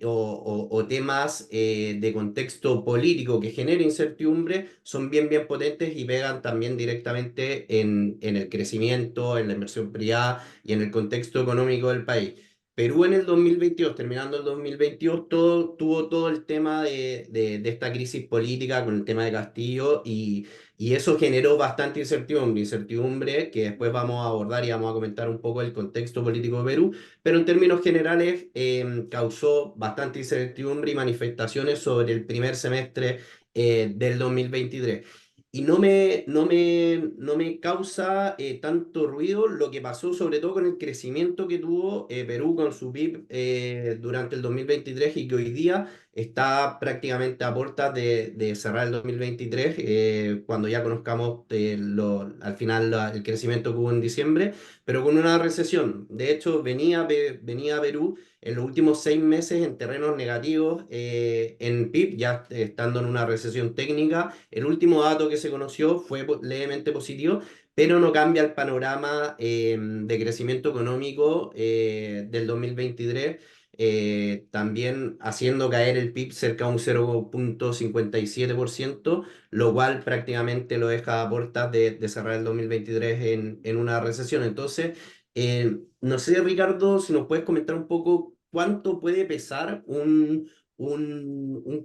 o temas de contexto político que genere incertidumbre son bien, bien potentes y pegan también directamente en el crecimiento, en la inversión privada y en el contexto económico del país. Perú en el 2022, terminando el 2022, tuvo todo el tema de esta crisis política con el tema de Castillo y eso generó bastante incertidumbre que después vamos a abordar y vamos a comentar un poco el contexto político de Perú, pero en términos generales causó bastante incertidumbre y manifestaciones sobre el primer semestre del 2023. Y no me causa tanto ruido lo que pasó, sobre todo con el crecimiento que tuvo Perú con su PIB durante el 2023 y que hoy día está prácticamente a puertas de cerrar el 2023, cuando ya conozcamos al final el crecimiento que hubo en diciembre, pero con una recesión. De hecho, venía Perú en los últimos 6 meses en terrenos negativos en PIB, ya estando en una recesión técnica. El último dato que se conoció fue levemente positivo, pero no cambia el panorama de crecimiento económico del 2023, también haciendo caer el PIB cerca de un 0,57%, lo cual prácticamente lo deja a puertas de cerrar el 2023 en una recesión. Entonces, no sé, Ricardo, si nos puedes comentar un poco cuánto puede pesar un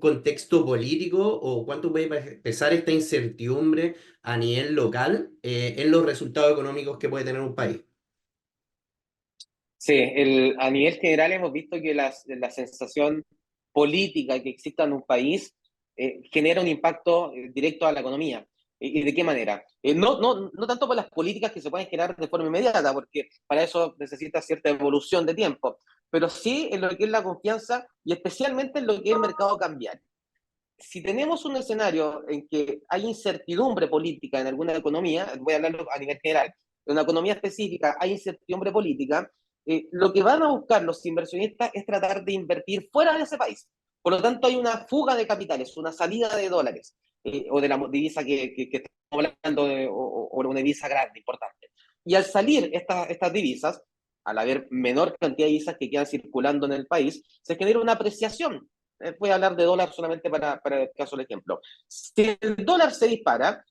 contexto político o cuánto puede pesar esta incertidumbre a nivel local en los resultados económicos que puede tener un país. Sí, a nivel general hemos visto que la sensación política que exista en un país genera un impacto directo a la economía. ¿Y de qué manera? No tanto por las políticas que se pueden generar de forma inmediata, porque para eso necesita cierta evolución de tiempo, pero sí en lo que es la confianza y especialmente en lo que es el mercado cambiario. Si tenemos un escenario en que hay incertidumbre política en alguna economía, voy a hablarlo a nivel general, en una economía específica hay incertidumbre política, lo que van a buscar los inversionistas es tratar de invertir fuera de ese país. Por lo tanto, hay una fuga de capitales, una salida de dólares o de la divisa que estamos hablando o una divisa grande, importante. Y al salir estas divisas, al haber menor cantidad de divisas que quedan circulando en el país, se genera una apreciación. Voy a hablar de dólar solamente para el caso del ejemplo. Si el dólar se dispara,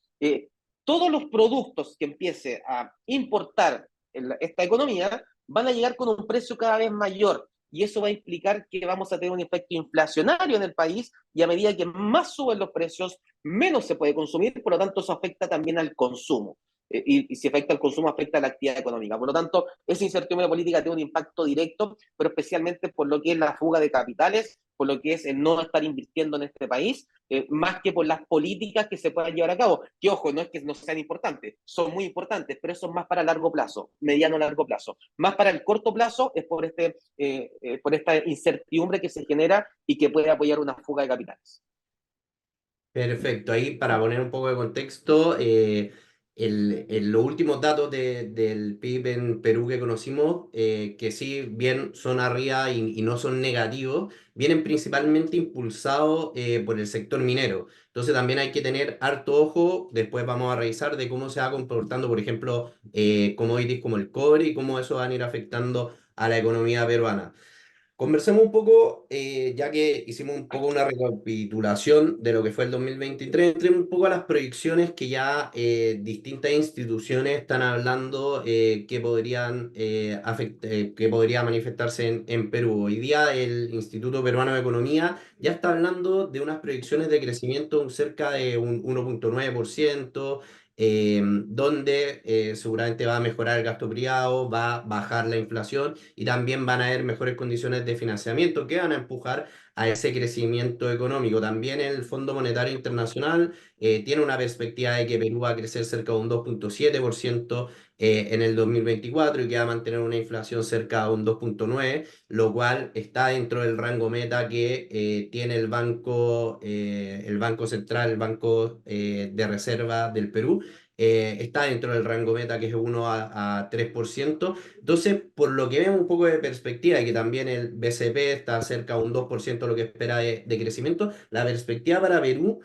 todos los productos que empiece a importar esta economía van a llegar con un precio cada vez mayor y eso va a implicar que vamos a tener un efecto inflacionario en el país y a medida que más suben los precios, menos se puede consumir, por lo tanto eso afecta también al consumo. Y si afecta al consumo, afecta a la actividad económica. Por lo tanto, esa incertidumbre política tiene un impacto directo, pero especialmente por lo que es la fuga de capitales, por lo que es el no estar invirtiendo en este país, más que por las políticas que se puedan llevar a cabo. Que ojo, no es que no sean importantes, son muy importantes, pero eso es más para largo plazo, mediano largo plazo. Más para el corto plazo es por esta incertidumbre que se genera y que puede apoyar una fuga de capitales. Perfecto, ahí para poner un poco de contexto, los últimos datos del PIB en Perú que conocimos, que sí bien son arriba y no son negativos, vienen principalmente impulsados por el sector minero. Entonces también hay que tener harto ojo, después vamos a revisar de cómo se va comportando, por ejemplo, commodities como el cobre y cómo eso van a ir afectando a la economía peruana. Conversemos un poco, ya que hicimos un poco una recapitulación de lo que fue el 2023, entremos un poco a las proyecciones que ya distintas instituciones están hablando que podrían que podría manifestarse en Perú. Hoy día el Instituto Peruano de Economía ya está hablando de unas proyecciones de crecimiento cerca de un 1,9%, donde seguramente va a mejorar el gasto privado, va a bajar la inflación y también van a haber mejores condiciones de financiamiento que van a empujar a ese crecimiento económico. También el Fondo Monetario Internacional tiene una perspectiva de que Perú va a crecer cerca de un 2,7% en el 2024 y que va a mantener una inflación cerca de un 2,9%, lo cual está dentro del rango meta que tiene el Banco Central, el Banco de Reserva del Perú. Está dentro del rango meta que es 1 a 3%. Entonces, por lo que vemos un poco de perspectiva, y que también el BCP está cerca de un 2% de lo que espera de crecimiento, la perspectiva para Perú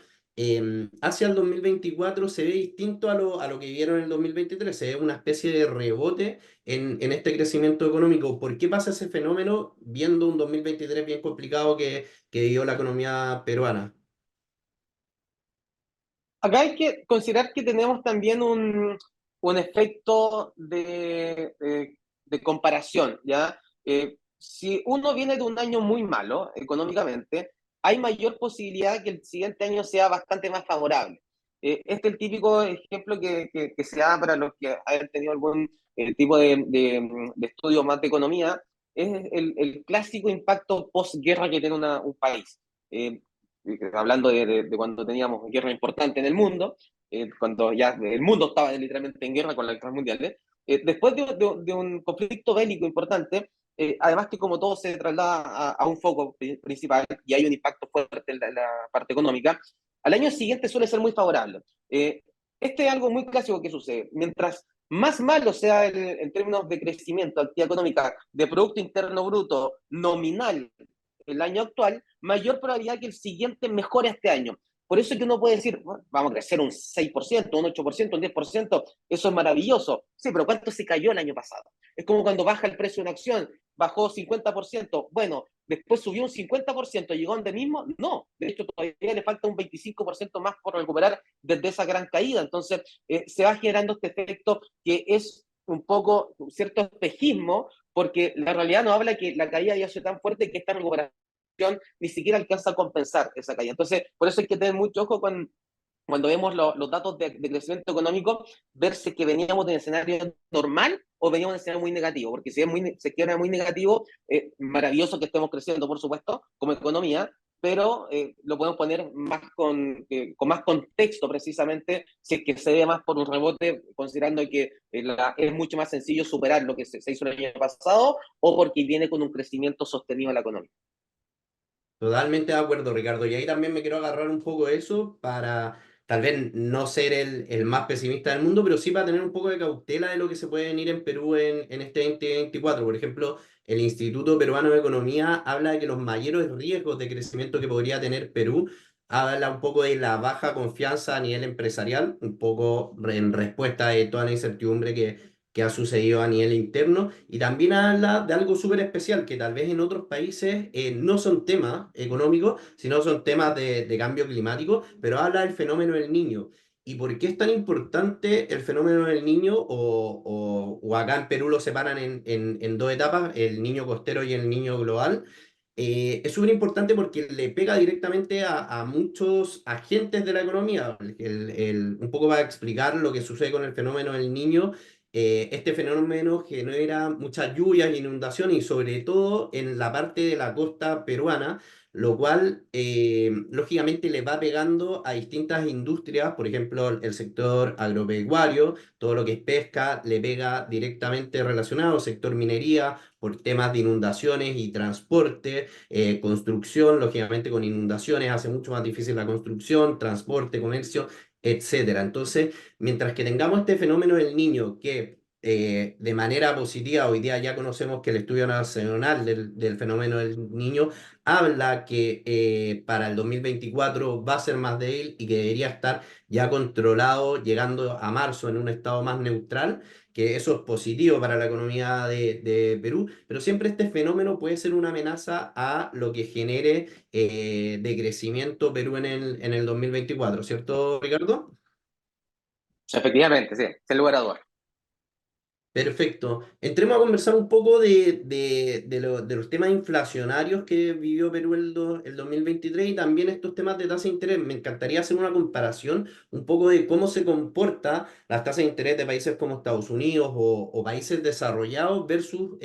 hacia el 2024 se ve distinto a lo que vieron en el 2023. Se ve una especie de rebote en este crecimiento económico. ¿Por qué pasa ese fenómeno viendo un 2023 bien complicado que vivió la economía peruana? Acá hay que considerar que tenemos también un efecto de comparación, ¿ya? Si uno viene de un año muy malo económicamente, hay mayor posibilidad que el siguiente año sea bastante más favorable. Este es el típico ejemplo que se da para los que hayan tenido algún tipo de estudio más de economía, es el clásico impacto posguerra que tiene un país. Eh, Hablando de cuando teníamos guerra importante en el mundo, cuando ya el mundo estaba literalmente en guerra con las guerras mundiales, después de un conflicto bélico importante, además que como todo se traslada a un foco principal y hay un impacto fuerte en la parte económica, al año siguiente suele ser muy favorable. Este es algo muy clásico que sucede. Mientras más malo sea en términos de crecimiento, actividad económica, de Producto Interno Bruto nominal el año actual, mayor probabilidad que el siguiente mejore este año. Por eso es que uno puede decir, bueno, vamos a crecer un 6%, un 8%, un 10%, eso es maravilloso. Sí, pero ¿cuánto se cayó el año pasado? Es como cuando baja el precio de una acción, bajó 50%, bueno, después subió un 50%, ¿llegó donde mismo? No, de hecho todavía le falta un 25% más por recuperar desde esa gran caída. Entonces, se va generando este efecto que es un poco un cierto espejismo, porque la realidad nos habla que la caída ya sido tan fuerte que esta recuperación ni siquiera alcanza a compensar esa caída. Entonces, por eso hay que tener mucho ojo cuando vemos los datos de crecimiento económico, ver si es que veníamos de un escenario normal o veníamos de un escenario muy negativo, porque si es si es muy negativo, maravilloso que estemos creciendo, por supuesto, como economía, pero lo podemos poner más con más contexto precisamente, si es que se ve más por un rebote, considerando que es mucho más sencillo superar lo que se hizo el año pasado, o porque viene con un crecimiento sostenido en la economía. Totalmente de acuerdo, Ricardo. Y ahí también me quiero agarrar un poco de eso para tal vez no ser el más pesimista del mundo, pero sí para tener un poco de cautela de lo que se puede venir en Perú en este 2024. Por ejemplo, el Instituto Peruano de Economía habla de que los mayores riesgos de crecimiento que podría tener Perú, habla un poco de la baja confianza a nivel empresarial, un poco en respuesta de toda la incertidumbre que ha sucedido a nivel interno, y también habla de algo súper especial que tal vez en otros países no son temas económicos, sino son temas de cambio climático, pero habla del fenómeno del niño. ¿Y por qué es tan importante el fenómeno del niño? O acá en Perú lo separan en dos etapas, el niño costero y el niño global. Es súper importante porque le pega directamente a muchos agentes de la economía. Un poco va a explicar lo que sucede con el fenómeno del niño. Este fenómeno genera muchas lluvias e inundaciones y sobre todo en la parte de la costa peruana, lo cual lógicamente le va pegando a distintas industrias, por ejemplo el sector agropecuario, todo lo que es pesca, le pega directamente relacionado, sector minería, por temas de inundaciones y transporte, construcción, lógicamente con inundaciones hace mucho más difícil la construcción, transporte, comercio, etcétera. Entonces, mientras que tengamos este fenómeno del niño que de manera positiva, hoy día ya conocemos que el Estudio Nacional del Fenómeno del Niño habla que para el 2024 va a ser más débil y que debería estar ya controlado, llegando a marzo en un estado más neutral. que eso es positivo para la economía de Perú, pero siempre este fenómeno puede ser una amenaza a lo que genere de crecimiento Perú en el 2024, ¿cierto, Ricardo? Efectivamente, sí, sin lugar a dudas. Perfecto. Entremos a conversar un poco de los temas inflacionarios que vivió Perú el 2023 y también estos temas de tasa de interés. Me encantaría hacer una comparación un poco de cómo se comporta las tasas de interés de países como Estados Unidos o países desarrollados versus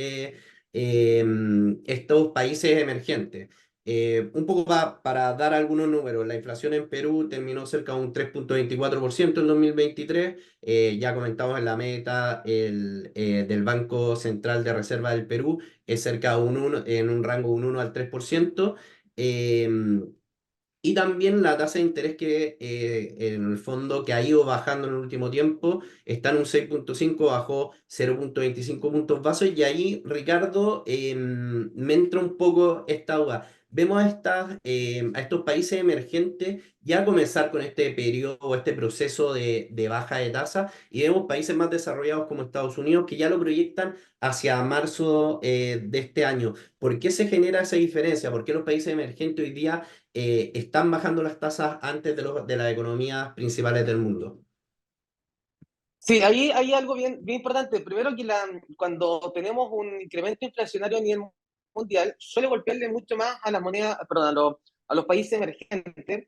estos países emergentes. Un poco para dar algunos números, la inflación en Perú terminó cerca de un 3,24% en 2023. Ya comentamos en la meta del Banco Central de Reserva del Perú, es cerca de en un rango de un 1 al 3%. Eh, y también la tasa de interés que en el fondo que ha ido bajando en el último tiempo está en un 6,5, bajó 0,25 puntos base. Y ahí, Ricardo, me entra un poco esta duda. Vemos a estos países emergentes ya comenzar con este periodo o este proceso de baja de tasa y vemos países más desarrollados como Estados Unidos que ya lo proyectan hacia marzo de este año. ¿Por qué se genera esa diferencia? ¿Por qué los países emergentes hoy día están bajando las tasas antes de las economías principales del mundo? Sí, ahí hay algo bien importante. Primero que cuando tenemos un incremento inflacionario a nivel mundial, suele golpearle mucho más a las monedas, perdón, a los países emergentes,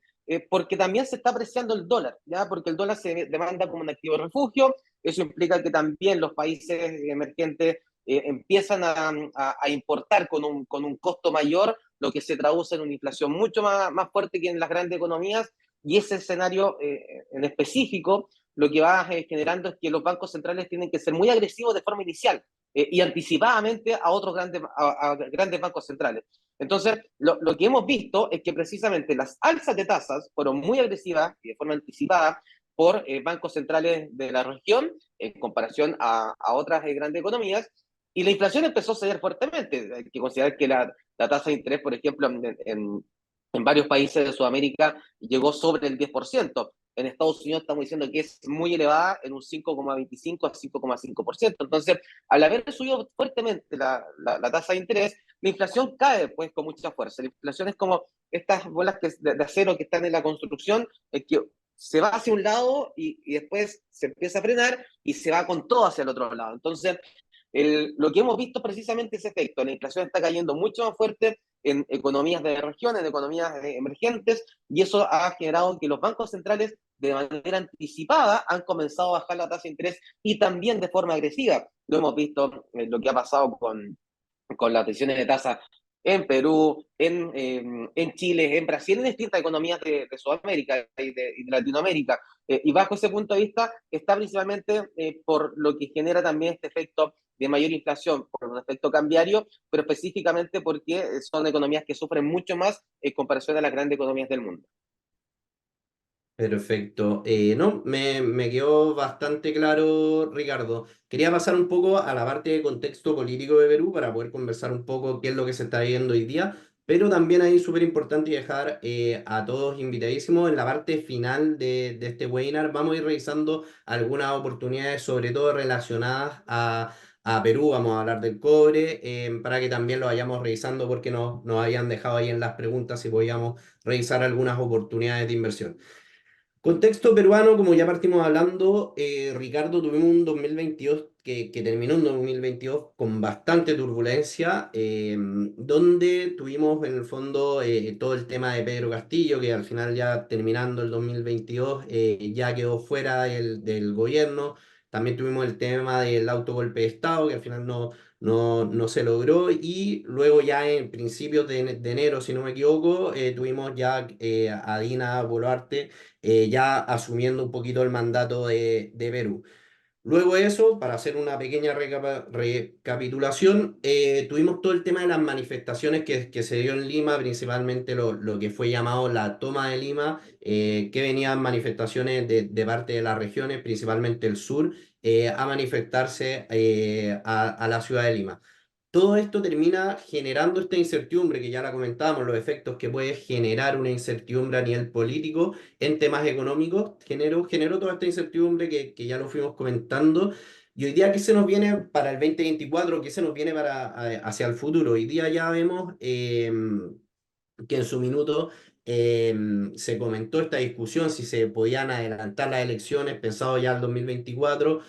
porque también se está apreciando el dólar, ¿ya? Porque el dólar se demanda como un activo de refugio. Eso implica que también los países emergentes empiezan a importar con un costo mayor, lo que se traduce en una inflación mucho más fuerte que en las grandes economías. Y ese escenario en específico lo que va generando es que los bancos centrales tienen que ser muy agresivos de forma inicial y anticipadamente a otros a grandes bancos centrales. Entonces, lo que hemos visto es que precisamente las alzas de tasas fueron muy agresivas y de forma anticipada por bancos centrales de la región en comparación a otras grandes economías, y la inflación empezó a ceder fuertemente. Hay que considerar que la tasa de interés, por ejemplo, en varios países de Sudamérica llegó sobre el 10%. En Estados Unidos estamos diciendo que es muy elevada en un 5,25 a 5,5%. Entonces, al haber subido fuertemente la tasa de interés, la inflación cae pues con mucha fuerza. La inflación es como estas bolas de acero que están en la construcción, que se va hacia un lado y después se empieza a frenar y se va con todo hacia el otro lado. Entonces, lo que hemos visto precisamente es ese efecto. La inflación está cayendo mucho más fuerte en economías de región, en economías emergentes, y eso ha generado que los bancos centrales de manera anticipada han comenzado a bajar la tasa de interés y también de forma agresiva. Lo hemos visto lo que ha pasado con las decisiones de tasa en Perú, en Chile, en Brasil, en distintas economías de Sudamérica y de Latinoamérica. Y bajo ese punto de vista está principalmente por lo que genera también este efecto de mayor inflación, por un efecto cambiario, pero específicamente porque son economías que sufren mucho más en comparación a las grandes economías del mundo. Perfecto. No, me quedó bastante claro, Ricardo. Quería pasar un poco a la parte de contexto político de Perú para poder conversar un poco qué es lo que se está viendo hoy día, pero también ahí súper importante dejar a todos invitadísimos en la parte final de este webinar. Vamos a ir revisando algunas oportunidades, sobre todo relacionadas a Perú. Vamos a hablar del cobre, para que también lo vayamos revisando porque nos habían dejado ahí en las preguntas si podíamos revisar algunas oportunidades de inversión. Contexto peruano, como ya partimos hablando, Ricardo, tuvimos un 2022 que terminó en 2022 con bastante turbulencia, donde tuvimos en el fondo todo el tema de Pedro Castillo, que al final ya terminando el 2022 ya quedó fuera del gobierno. También tuvimos el tema del autogolpe de Estado, que al final no se logró. Y luego ya en principios de enero, si no me equivoco, tuvimos ya a Dina Boluarte ya asumiendo un poquito el mandato de Perú. Luego de eso, para hacer una pequeña recapitulación, tuvimos todo el tema de las manifestaciones que se dio en Lima, principalmente lo que fue llamado la toma de Lima, que venían manifestaciones de parte de las regiones, principalmente el sur, a manifestarse a la ciudad de Lima. Todo esto termina generando esta incertidumbre que ya la comentábamos, los efectos que puede generar una incertidumbre a nivel político en temas económicos, generó toda esta incertidumbre que ya lo fuimos comentando. Y hoy día, ¿qué se nos viene para el 2024? ¿Qué se nos viene hacia el futuro? Hoy día ya vemos que en su minuto se comentó esta discusión si se podían adelantar las elecciones, pensado ya al 2024,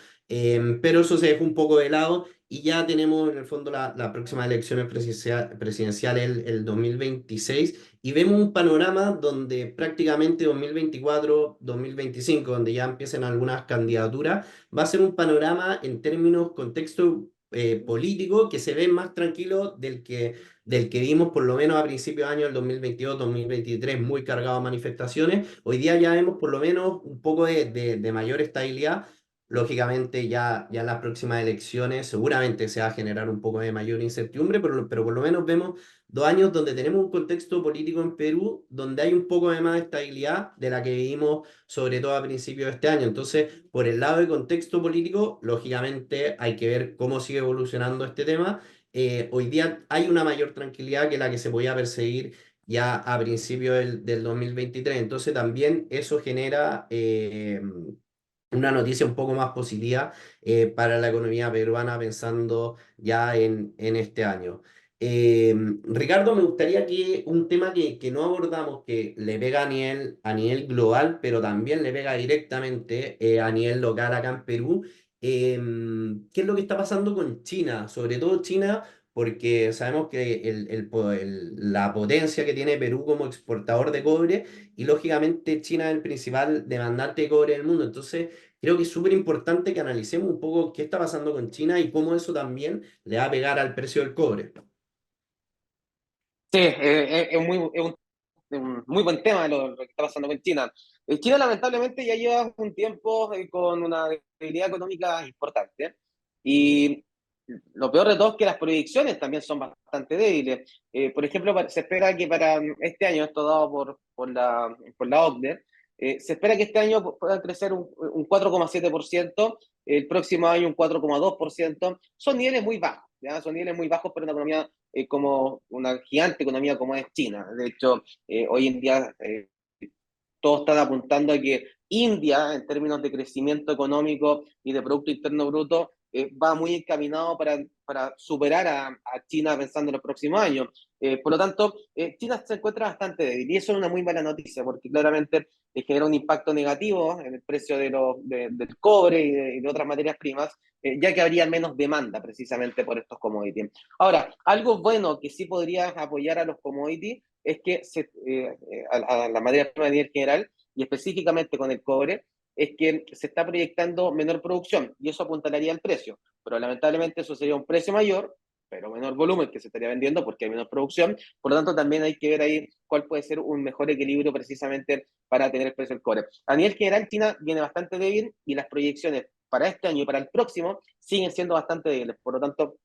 pero eso se dejó un poco de lado y ya tenemos en el fondo las próximas elecciones presidenciales el 2026 y vemos un panorama donde prácticamente 2024, 2025, donde ya empiecen algunas candidaturas, va a ser un panorama en términos, contexto político que se ve más tranquilo del que vimos por lo menos a principios de año del 2022-2023, muy cargado a manifestaciones. Hoy día ya vemos por lo menos un poco de mayor estabilidad. Lógicamente ya en las próximas elecciones seguramente se va a generar un poco de mayor incertidumbre, pero por lo menos vemos 2 años donde tenemos un contexto político en Perú donde hay un poco de más estabilidad de la que vivimos sobre todo a principios de este año. Entonces, por el lado de contexto político, lógicamente hay que ver cómo sigue evolucionando este tema. Hoy día hay una mayor tranquilidad que la que se podía perseguir ya a principios del 2023. Entonces también eso genera una noticia un poco más positiva para la economía peruana pensando ya en este año. Eh, Ricardo, me gustaría que un tema que no abordamos, que le pega a nivel global, pero también le pega directamente a nivel local acá en Perú, ¿qué es lo que está pasando con China? Sobre todo China, porque sabemos que la potencia que tiene Perú como exportador de cobre y lógicamente China es el principal demandante de cobre del mundo. Entonces, creo que es súper importante que analicemos un poco qué está pasando con China y cómo eso también le va a pegar al precio del cobre. Sí, es un muy buen tema lo que está pasando con China. China lamentablemente ya lleva un tiempo con una debilidad económica importante y lo peor de todo es que las proyecciones también son bastante débiles. Por ejemplo, se espera que para este año, esto dado por la OCDE, se espera que este año pueda crecer un 4,7%, el próximo año un 4,2%. Son niveles muy bajos, ¿ya? Son niveles muy bajos para una economía como una gigante economía como es China. De hecho, hoy en día todos están apuntando a que India, en términos de crecimiento económico y de Producto Interno Bruto, va muy encaminado para superar a China pensando en los próximos años. Por lo tanto, China se encuentra bastante débil y eso es una muy mala noticia porque claramente genera un impacto negativo en el precio del cobre y de otras materias primas, ya que habría menos demanda precisamente por estos commodities. Ahora, algo bueno que sí podría apoyar a los commodities es que a la materia prima a nivel general y específicamente con el cobre, es que se está proyectando menor producción y eso apuntalaría al precio. Pero lamentablemente eso sería un precio mayor, pero menor volumen que se estaría vendiendo porque hay menor producción. Por lo tanto, también hay que ver ahí cuál puede ser un mejor equilibrio precisamente para tener el precio del cobre. A nivel general, China viene bastante débil y las proyecciones para este año y para el próximo siguen siendo bastante débiles. Por lo tanto,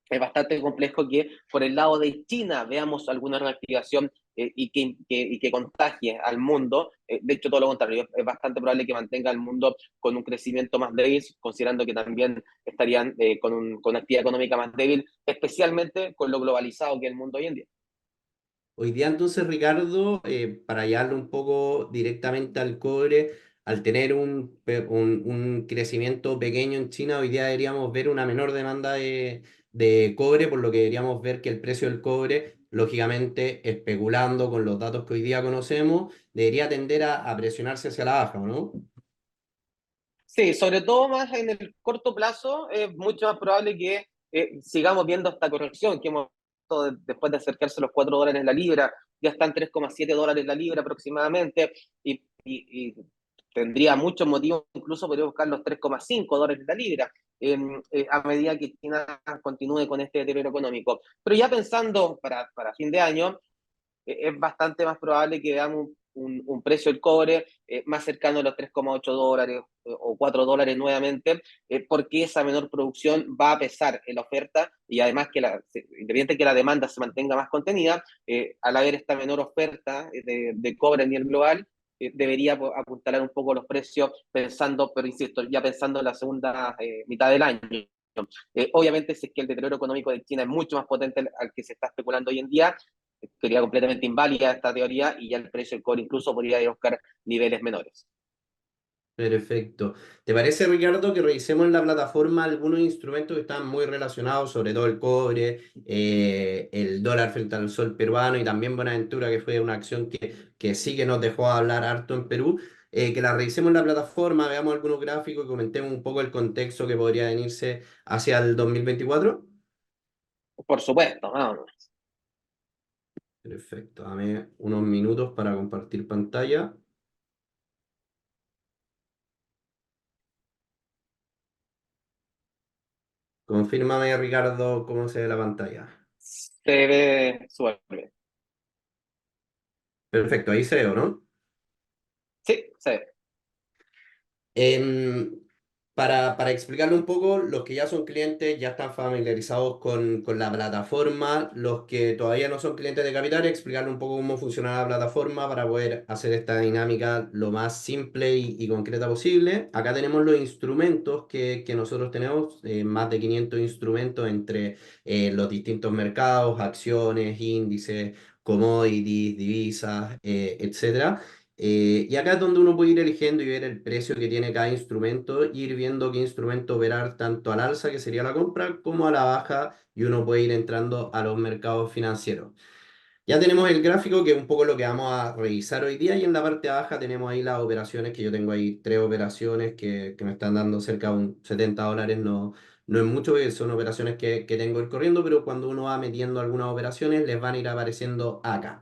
es bastante complejo que por el lado de China veamos alguna reactivación y que contagie al mundo. De hecho, todo lo contrario, es bastante probable que mantenga al mundo con un crecimiento más débil, considerando que también estarían con una actividad económica más débil, especialmente con lo globalizado que es el mundo hoy en día. Hoy día entonces, Ricardo, para llevarlo un poco directamente al cobre, al tener un crecimiento pequeño en China, hoy día deberíamos ver una menor demanda de cobre, por lo que deberíamos ver que el precio del cobre, lógicamente, especulando con los datos que hoy día conocemos, debería tender a presionarse hacia la baja, ¿no? Sí, sobre todo más en el corto plazo, es mucho más probable que sigamos viendo esta corrección que hemos visto después de acercarse a los $4 la libra, ya están $3,7 la libra aproximadamente, y tendría muchos motivos, incluso podría buscar los $3,5 la libra, a medida que China continúe con este deterioro económico. Pero ya pensando para fin de año, es bastante más probable que veamos un precio del cobre más cercano a los $3,8 o $4 nuevamente, porque esa menor producción va a pesar en la oferta y además independiente que la demanda se mantenga más contenida, al haber esta menor oferta de cobre a nivel global, debería apuntalar un poco los precios pensando, pero insisto, ya pensando en la segunda mitad del año. Obviamente, si es que el deterioro económico de China es mucho más potente al que se está especulando hoy en día, sería completamente inválida esta teoría y ya el precio del cobre incluso podría ir a buscar niveles menores. Perfecto. ¿Te parece, Ricardo, que revisemos en la plataforma algunos instrumentos que están muy relacionados, sobre todo el cobre, el dólar frente al sol peruano y también Buenaventura, que fue una acción que sí que nos dejó hablar harto en Perú? Que la revisemos en la plataforma, veamos algunos gráficos y comentemos un poco el contexto que podría venirse hacia el 2024. Por supuesto, vámonos. Perfecto, dame unos minutos para compartir pantalla. Confírmame, Ricardo, cómo se ve la pantalla. Se ve súper bien. Perfecto, ahí se ve, ¿o no? Sí, se ve. Em, para explicarle un poco, los que ya son clientes ya están familiarizados con la plataforma. Los que todavía no son clientes de Capital, explicarle un poco cómo funciona la plataforma para poder hacer esta dinámica lo más simple y concreta posible. Acá tenemos los instrumentos que nosotros tenemos, más de 500 instrumentos entre los distintos mercados, acciones, índices, commodities, divisas, etcétera. Y acá es donde uno puede ir eligiendo y ver el precio que tiene cada instrumento, y ir viendo qué instrumento operar tanto al alza, que sería la compra, como a la baja, y uno puede ir entrando a los mercados financieros. Ya tenemos el gráfico, que es un poco lo que vamos a revisar hoy día, y en la parte baja tenemos ahí las operaciones, que yo tengo ahí tres operaciones que me están dando cerca de un $70. No, no es mucho, son operaciones que tengo ir corriendo, pero cuando uno va metiendo algunas operaciones, les van a ir apareciendo acá.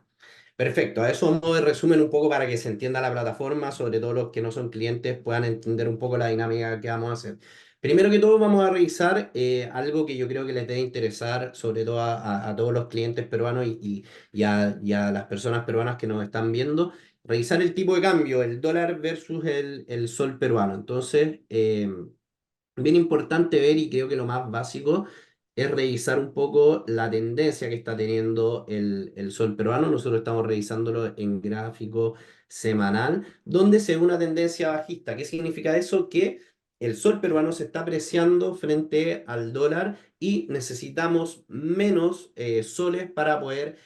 Perfecto, a eso modo de resumen un poco para que se entienda la plataforma, sobre todo los que no son clientes puedan entender un poco la dinámica que vamos a hacer. Primero que todo vamos a revisar algo que yo creo que les debe interesar, sobre todo a todos los clientes peruanos y a las personas peruanas que nos están viendo, revisar el tipo de cambio, el dólar versus el sol peruano. Entonces, bien importante ver, y creo que lo más básico es revisar un poco la tendencia que está teniendo el sol peruano. Nosotros estamos revisándolo en gráfico semanal, donde se ve una tendencia bajista. ¿Qué significa eso? Que el sol peruano se está apreciando frente al dólar y necesitamos menos soles para poder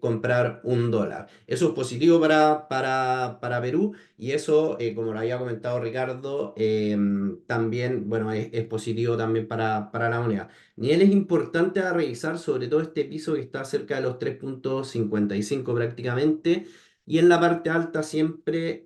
comprar un dólar. Eso es positivo para Perú, y eso, como lo había comentado Ricardo, también, bueno, es positivo también para la moneda. Niveles importantes a revisar, sobre todo este piso que está cerca de los 3,55 prácticamente. Y en la parte alta siempre,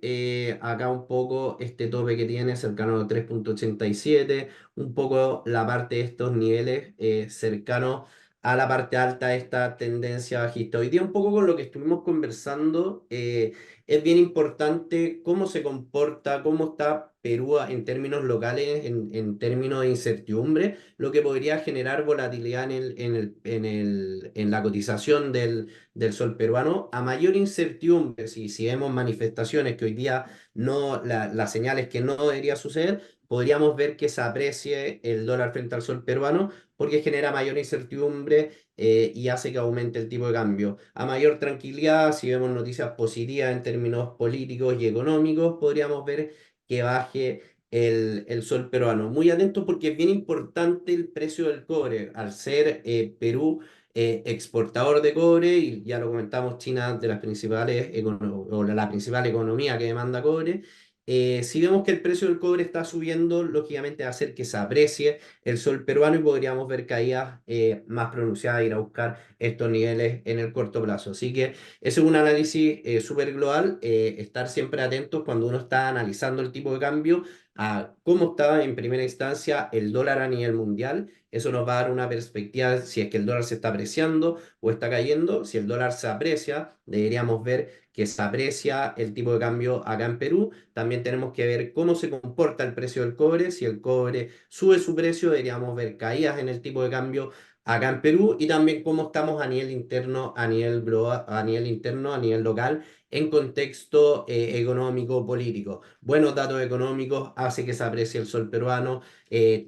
acá un poco este tope que tiene cercano a los 3,87, un poco la parte de estos niveles cercanos a la parte alta de esta tendencia bajista. Hoy día un poco con lo que estuvimos conversando, es bien importante cómo se comporta, cómo está Perú en términos locales, en términos de incertidumbre, lo que podría generar volatilidad en la cotización del sol peruano. A mayor incertidumbre, si vemos manifestaciones que hoy día no, las señales que no debería suceder, podríamos ver que se aprecie el dólar frente al sol peruano, porque genera mayor incertidumbre y hace que aumente el tipo de cambio. A mayor tranquilidad, si vemos noticias positivas en términos políticos y económicos, podríamos ver que baje el sol peruano. Muy atentos, porque es bien importante el precio del cobre. Al ser Perú exportador de cobre, y ya lo comentamos, China de las principales o la principal economía que demanda cobre. Si vemos que el precio del cobre está subiendo, lógicamente va a hacer que se aprecie el sol peruano, y podríamos ver caídas más pronunciadas, ir a buscar estos niveles en el corto plazo. Así que ese es un análisis súper global, estar siempre atentos cuando uno está analizando el tipo de cambio a cómo está en primera instancia el dólar a nivel mundial. Eso nos va a dar una perspectiva si es que el dólar se está apreciando o está cayendo. Si el dólar se aprecia, deberíamos ver que se aprecia el tipo de cambio acá en Perú. También tenemos que ver cómo se comporta el precio del cobre. Si el cobre sube su precio, deberíamos ver caídas en el tipo de cambio acá en Perú, y también cómo estamos a nivel interno, a nivel global, a nivel interno, a nivel local, en contexto económico, político. Buenos datos económicos hace que se aprecie el sol peruano,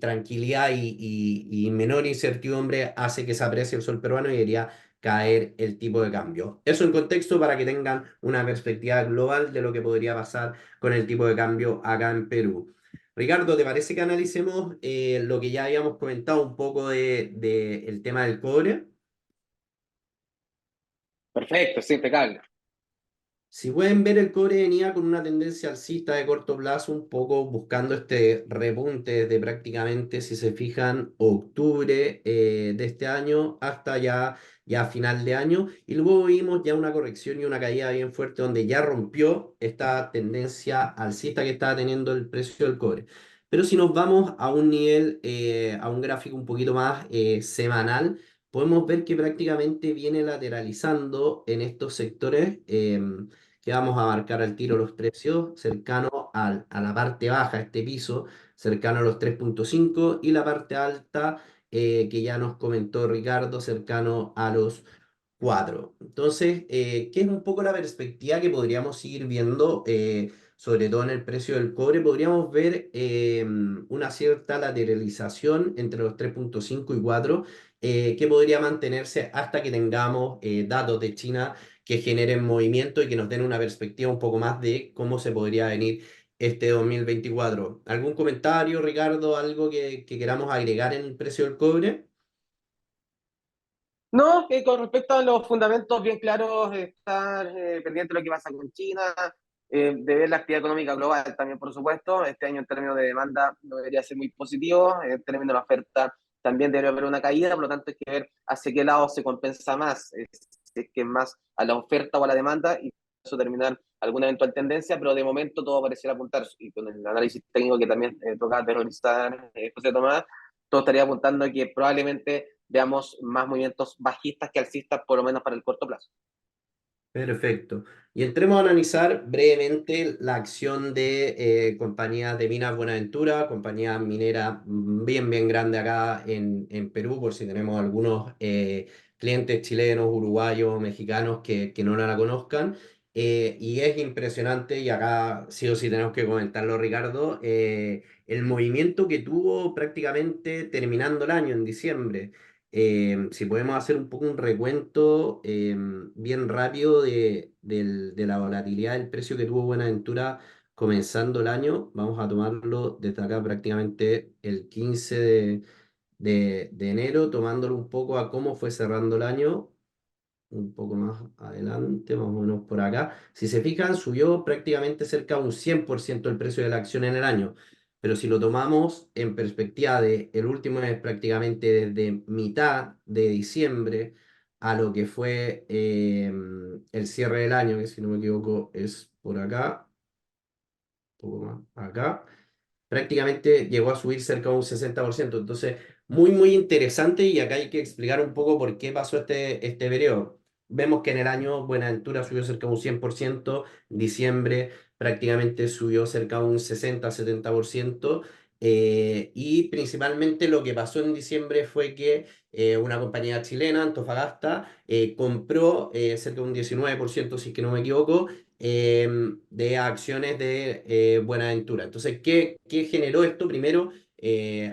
tranquilidad y menor incertidumbre hace que se aprecie el sol peruano, y debería caer el tipo de cambio. Eso en contexto para que tengan una perspectiva global de lo que podría pasar con el tipo de cambio acá en Perú. Ricardo, ¿te parece que analicemos lo que ya habíamos comentado un poco de el tema del cobre? Perfecto, sí, impecable. Si pueden ver, el cobre venía con una tendencia alcista de corto plazo, un poco buscando este repunte de prácticamente, si se fijan, octubre de este año hasta ya final de año. Y luego vimos ya una corrección y una caída bien fuerte donde ya rompió esta tendencia alcista que estaba teniendo el precio del cobre. Pero si nos vamos a un nivel, a un gráfico un poquito más semanal, podemos ver que prácticamente viene lateralizando en estos sectores. Que vamos a marcar al tiro los precios cercanos a la parte baja, este piso, cercano a los 3,5 y la parte alta que ya nos comentó Ricardo, cercano a los 4. Entonces, ¿qué es un poco la perspectiva que podríamos seguir viendo, sobre todo en el precio del cobre? Podríamos ver una cierta lateralización entre los 3,5 y 4, que podría mantenerse hasta que tengamos datos de China que generen movimiento y que nos den una perspectiva un poco más de cómo se podría venir este 2024. ¿Algún comentario, Ricardo? ¿Algo que queramos agregar en el precio del cobre? No, con respecto a los fundamentos bien claros, estar pendiente de lo que pasa con China, de ver la actividad económica global también, por supuesto. Este año en términos de demanda no debería ser muy positivo, en términos de la oferta también debería haber una caída, por lo tanto hay que ver hacia qué lado se compensa más, si es que es más a la oferta o a la demanda, y eso terminar alguna eventual tendencia, pero de momento todo pareciera apuntar, y con el análisis técnico que también toca realizar José Tomás, todo estaría apuntando a que probablemente veamos más movimientos bajistas que alcistas, por lo menos para el corto plazo. Perfecto. Y entremos a analizar brevemente la acción de compañías de minas Buenaventura, compañía minera bien grande acá en Perú, por si tenemos algunos clientes chilenos, uruguayos, mexicanos que no la conozcan. Y es impresionante, y acá sí o sí tenemos que comentarlo, Ricardo, el movimiento que tuvo prácticamente terminando el año, en diciembre. Si podemos hacer un poco un recuento bien rápido de la volatilidad del precio que tuvo Buenaventura comenzando el año, vamos a tomarlo desde acá prácticamente el 15 de enero, tomándolo un poco a cómo fue cerrando el año un poco más adelante, más o menos por acá. Si se fijan, subió prácticamente cerca de un 100% el precio de la acción en el año. Pero si lo tomamos en perspectiva de el último mes, prácticamente desde mitad de diciembre a lo que fue el cierre del año, que si no me equivoco es por acá, un poco más acá, prácticamente llegó a subir cerca de un 60%. Entonces, muy interesante, y acá hay que explicar un poco por qué pasó este periodo. Vemos que en el año Buenaventura subió cerca de un 100%, diciembre prácticamente subió cerca de un 60-70%, y principalmente lo que pasó en diciembre fue que una compañía chilena, Antofagasta, compró cerca de un 19%, si es que no me equivoco, de acciones de Buenaventura. Entonces, ¿qué generó esto? Primero,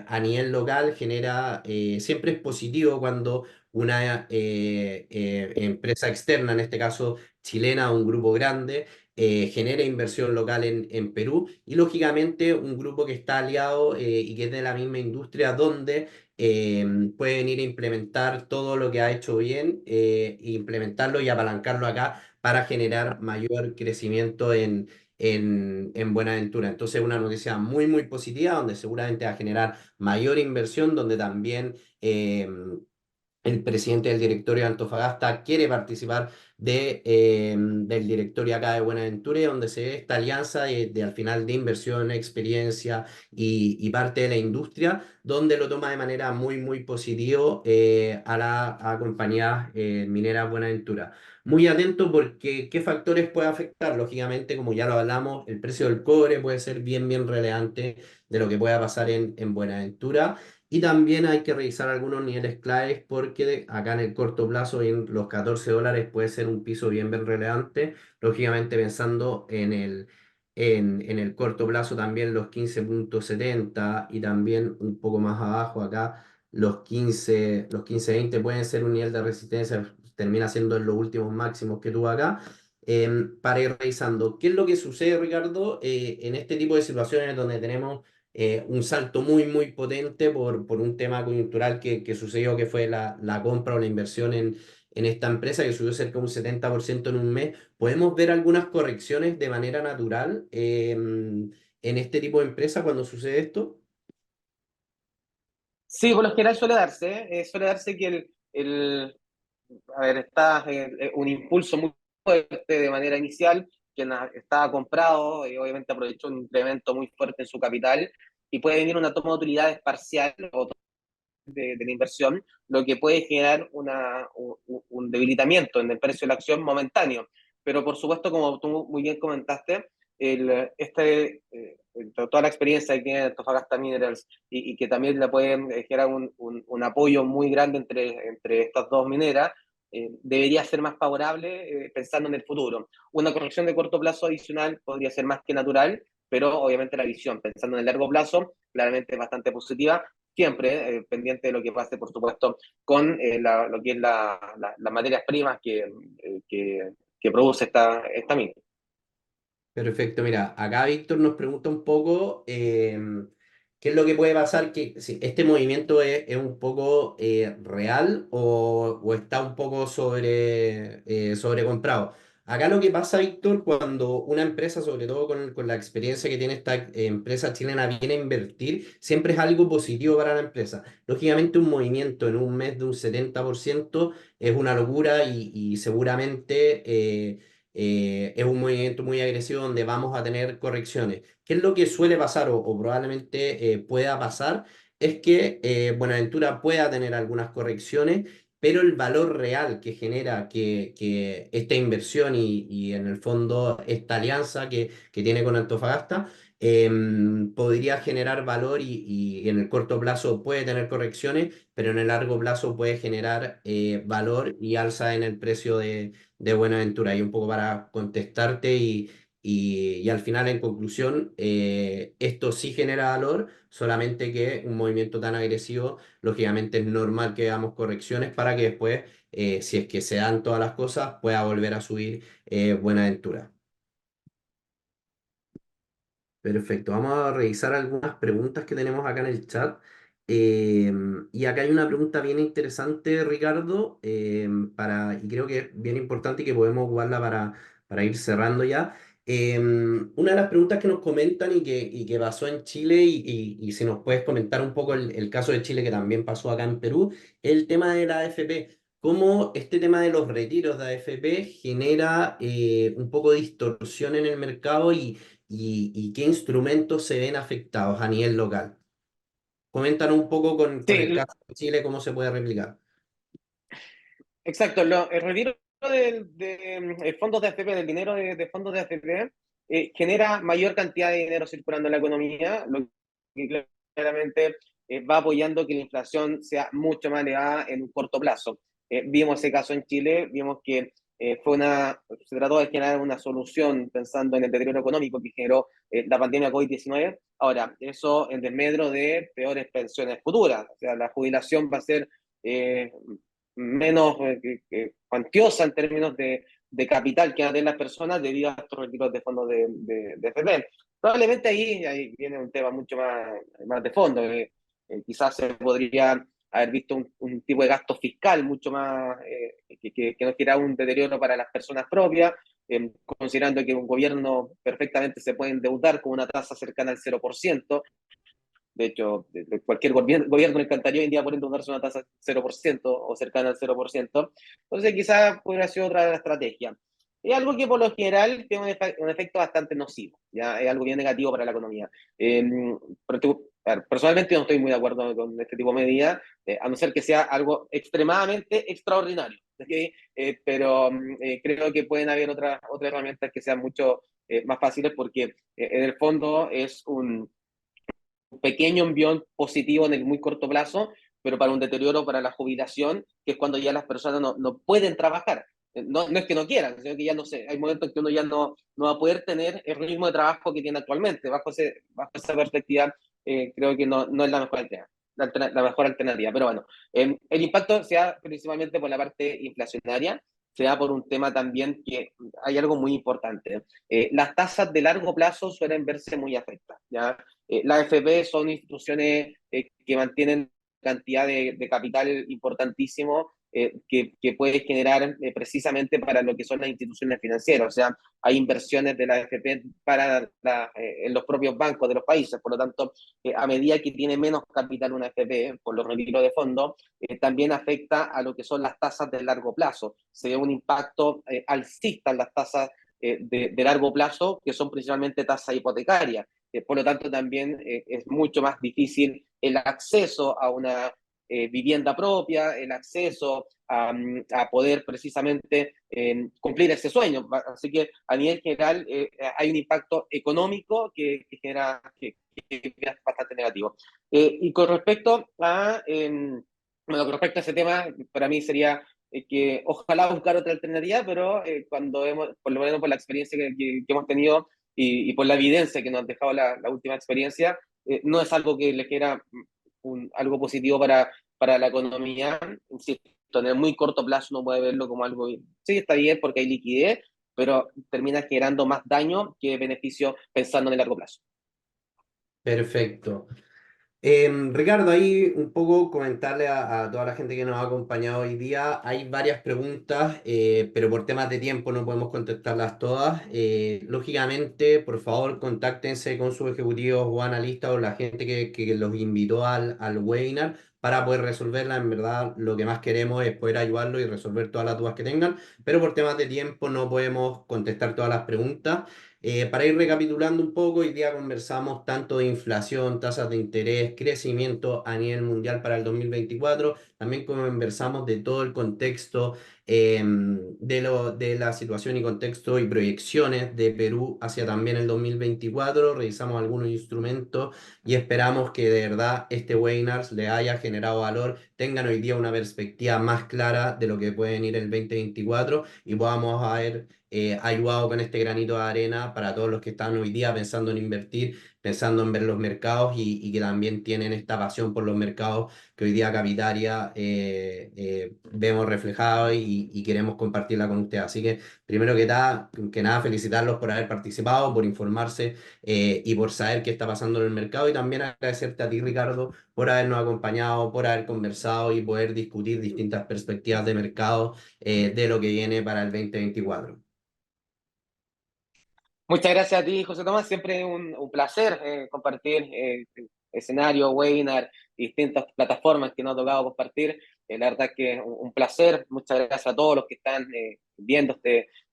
a nivel local genera, siempre es positivo cuando una empresa externa, en este caso chilena, un grupo grande, genera inversión local en Perú, y lógicamente un grupo que está aliado y que es de la misma industria donde puede venir a implementar todo lo que ha hecho bien, e implementarlo y apalancarlo acá para generar mayor crecimiento en Buenaventura. Entonces, una noticia muy positiva, donde seguramente va a generar mayor inversión, donde también el presidente del directorio de Antofagasta quiere participar del directorio acá de Buenaventura, donde se ve esta alianza al final de inversión, experiencia y parte de la industria, donde lo toma de manera muy positivo a compañías mineras Buenaventura. Muy atento porque qué factores puede afectar. Lógicamente, como ya lo hablamos, el precio del cobre puede ser bien relevante de lo que pueda pasar en Buenaventura. Y también hay que revisar algunos niveles claves porque acá en el corto plazo, en los $14 puede ser un piso bien relevante. Lógicamente pensando en el corto plazo también los 15,70, y también un poco más abajo acá los 15 20 pueden ser un nivel de resistencia, termina siendo en los últimos máximos que tuvo acá. Para ir revisando, ¿qué es lo que sucede, Ricardo, en este tipo de situaciones donde tenemos un salto muy potente por un tema coyuntural que sucedió, que fue la compra o la inversión en esta empresa que subió cerca de un 70% en un mes. ¿Podemos ver algunas correcciones de manera natural en este tipo de empresa cuando sucede esto? Sí, por lo general suele darse que a ver, está un impulso muy fuerte de manera inicial, quien estaba comprado, obviamente aprovechó un incremento muy fuerte en su capital y puede venir una toma de utilidades parcial o de la inversión, lo que puede generar un debilitamiento en el precio de la acción momentáneo. Pero por supuesto, como tú muy bien comentaste, toda la experiencia que tiene Antofagasta Minerals y que también le pueden generar un apoyo muy grande entre estas dos mineras, debería ser más favorable pensando en el futuro. Una corrección de corto plazo adicional podría ser más que natural, pero obviamente la visión, pensando en el largo plazo, claramente es bastante positiva, siempre pendiente de lo que pase, por supuesto, con lo que es las materias primas que produce esta mina. Perfecto, mira, acá Víctor nos pregunta un poco qué es lo que puede pasar, que si este movimiento es un poco real o está un poco sobrecomprado. Acá lo que pasa, Víctor, cuando una empresa, sobre todo con la experiencia que tiene esta empresa chilena, viene a invertir, siempre es algo positivo para la empresa. Lógicamente, un movimiento en un mes de un 70% es una locura y seguramente es un movimiento muy agresivo donde vamos a tener correcciones. ¿Qué es lo que suele pasar o probablemente pueda pasar? Es que Buenaventura pueda tener algunas correcciones, pero el valor real que genera que esta inversión y en el fondo esta alianza que tiene con Antofagasta podría generar valor y en el corto plazo puede tener correcciones, pero en el largo plazo puede generar valor y alza en el precio de Buenaventura. Y un poco para contestarte y al final, en conclusión, esto sí genera valor, solamente que un movimiento tan agresivo, lógicamente es normal que hagamos correcciones para que después, si es que se dan todas las cosas, pueda volver a subir Buenaventura. Perfecto, vamos a revisar algunas preguntas que tenemos acá en el chat. Eh, y acá hay una pregunta bien interesante, Ricardo, y creo que es bien importante y que podemos jugarla para ir cerrando ya. Una de las preguntas que nos comentan y que pasó en Chile, y si nos puedes comentar un poco el caso de Chile que también pasó acá en Perú, el tema de la AFP. Cómo este tema de los retiros de AFP genera un poco de distorsión en el mercado y qué instrumentos se ven afectados a nivel local. Coméntanos un poco con el Sí, caso de Chile, cómo se puede replicar. exacto. El retiro de fondos de AFP, del dinero de fondos de AFP, genera mayor cantidad de dinero circulando en la economía, lo que claramente va apoyando que la inflación sea mucho más elevada en un corto plazo. Vimos ese caso en Chile, vimos que se trató de generar una solución pensando en el deterioro económico que generó la pandemia COVID-19. Ahora, eso en desmedro de peores pensiones futuras, o sea, la jubilación va a ser eh, menos cuantiosa en términos de capital que van a tener las personas debido a estos retiros de fondos de FP. Probablemente ahí viene un tema mucho más de fondo. Quizás se podría haber visto un tipo de gasto fiscal mucho más que no genera un deterioro para las personas propias, considerando que un gobierno perfectamente se puede endeudar con una tasa cercana al 0%. De hecho, cualquier gobierno le encantaría hoy en día poner endeudarse una tasa 0% o cercana al 0%. Entonces, quizás podría ser otra estrategia. Es algo que por lo general tiene un efecto bastante nocivo, ¿ya? Es algo bien negativo para la economía. A ver, personalmente no estoy muy de acuerdo con este tipo de medidas, a no ser que sea algo extremadamente extraordinario. ¿Okay? Creo que pueden haber otras herramientas que sean mucho más fáciles porque en el fondo es un pequeño envión positivo en el muy corto plazo, pero para un deterioro para la jubilación, que es cuando ya las personas no pueden trabajar. No es que no quieran, sino que ya no sé, hay momentos en que uno ya no va a poder tener el ritmo de trabajo que tiene actualmente. Bajo esa perspectiva, creo que no es la mejor alternativa. La mejor alternativa. Pero bueno, el impacto se da principalmente por la parte inflacionaria, se da por un tema también que hay algo muy importante. Las tasas de largo plazo suelen verse muy afectadas. ¿Ya? Las AFP son instituciones que mantienen cantidad de capital importantísimo que puede generar precisamente para lo que son las instituciones financieras. O sea, hay inversiones de la AFP en los propios bancos de los países. Por lo tanto, a medida que tiene menos capital una AFP por los retiros de fondos, también afecta a lo que son las tasas de largo plazo. Se ve un impacto alcista en las tasas de largo plazo, que son principalmente tasas hipotecarias. Por lo tanto, también es mucho más difícil el acceso a una vivienda propia, el acceso a poder precisamente cumplir ese sueño. Así que a nivel general hay un impacto económico que es bastante negativo. Y con respecto bueno, con respecto a ese tema, para mí sería que ojalá buscar otra alternativa, pero cuando por lo menos por la experiencia que hemos tenido y por la evidencia que nos ha dejado la última experiencia, no es algo que le quiera algo positivo para la economía. Insisto, en el muy corto plazo uno puede verlo como algo, sí, está bien porque hay liquidez, pero termina generando más daño que beneficio pensando en el largo plazo. Perfecto. Ricardo, ahí un poco comentarle a toda la gente que nos ha acompañado hoy día. Hay varias preguntas, pero por temas de tiempo no podemos contestarlas todas. Lógicamente, por favor, contáctense con sus ejecutivos o analistas o la gente que los invitó al webinar para poder resolverla. En verdad, lo que más queremos es poder ayudarlo y resolver todas las dudas que tengan, pero por temas de tiempo no podemos contestar todas las preguntas. Para ir recapitulando un poco, hoy día conversamos tanto de inflación, tasas de interés, crecimiento a nivel mundial para el 2024, también conversamos de todo el contexto de la situación y contexto y proyecciones de Perú hacia también el 2024, revisamos algunos instrumentos y esperamos que de verdad este webinar le haya generado valor, tengan hoy día una perspectiva más clara de lo que puede venir el 2024 y podamos ver ayudado con este granito de arena para todos los que están hoy día pensando en invertir, pensando en ver los mercados y que también tienen esta pasión por los mercados que hoy día Capitaria vemos reflejado y queremos compartirla con ustedes. Así que primero que nada, felicitarlos por haber participado, por informarse y por saber qué está pasando en el mercado y también agradecerte a ti, Ricardo, por habernos acompañado, por haber conversado y poder discutir distintas perspectivas de mercado de lo que viene para el 2024. Muchas gracias a ti, José Tomás. Siempre un placer compartir escenario, webinar, distintas plataformas que nos ha tocado compartir. La verdad que es un placer. Muchas gracias a todos los que están viendo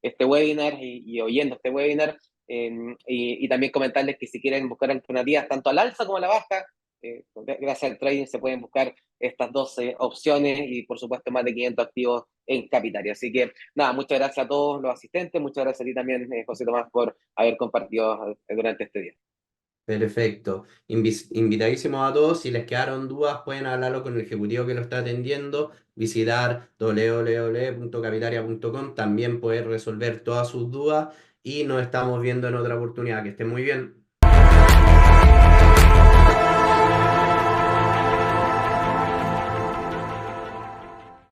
este webinar y oyendo este webinar. Y también comentarles que si quieren buscar alternativas tanto al alza como a la baja, gracias al trading se pueden buscar estas 12 opciones y por supuesto más de 500 activos en Capitaria. Así que nada, muchas gracias a todos los asistentes, muchas gracias a ti también, José Tomás, por haber compartido durante este día. Perfecto. Invitadísimos a todos. Si les quedaron dudas, pueden hablarlo con el ejecutivo que lo está atendiendo, visitar www.capitaria.com, también poder resolver todas sus dudas y nos estamos viendo en otra oportunidad. Que estén muy bien.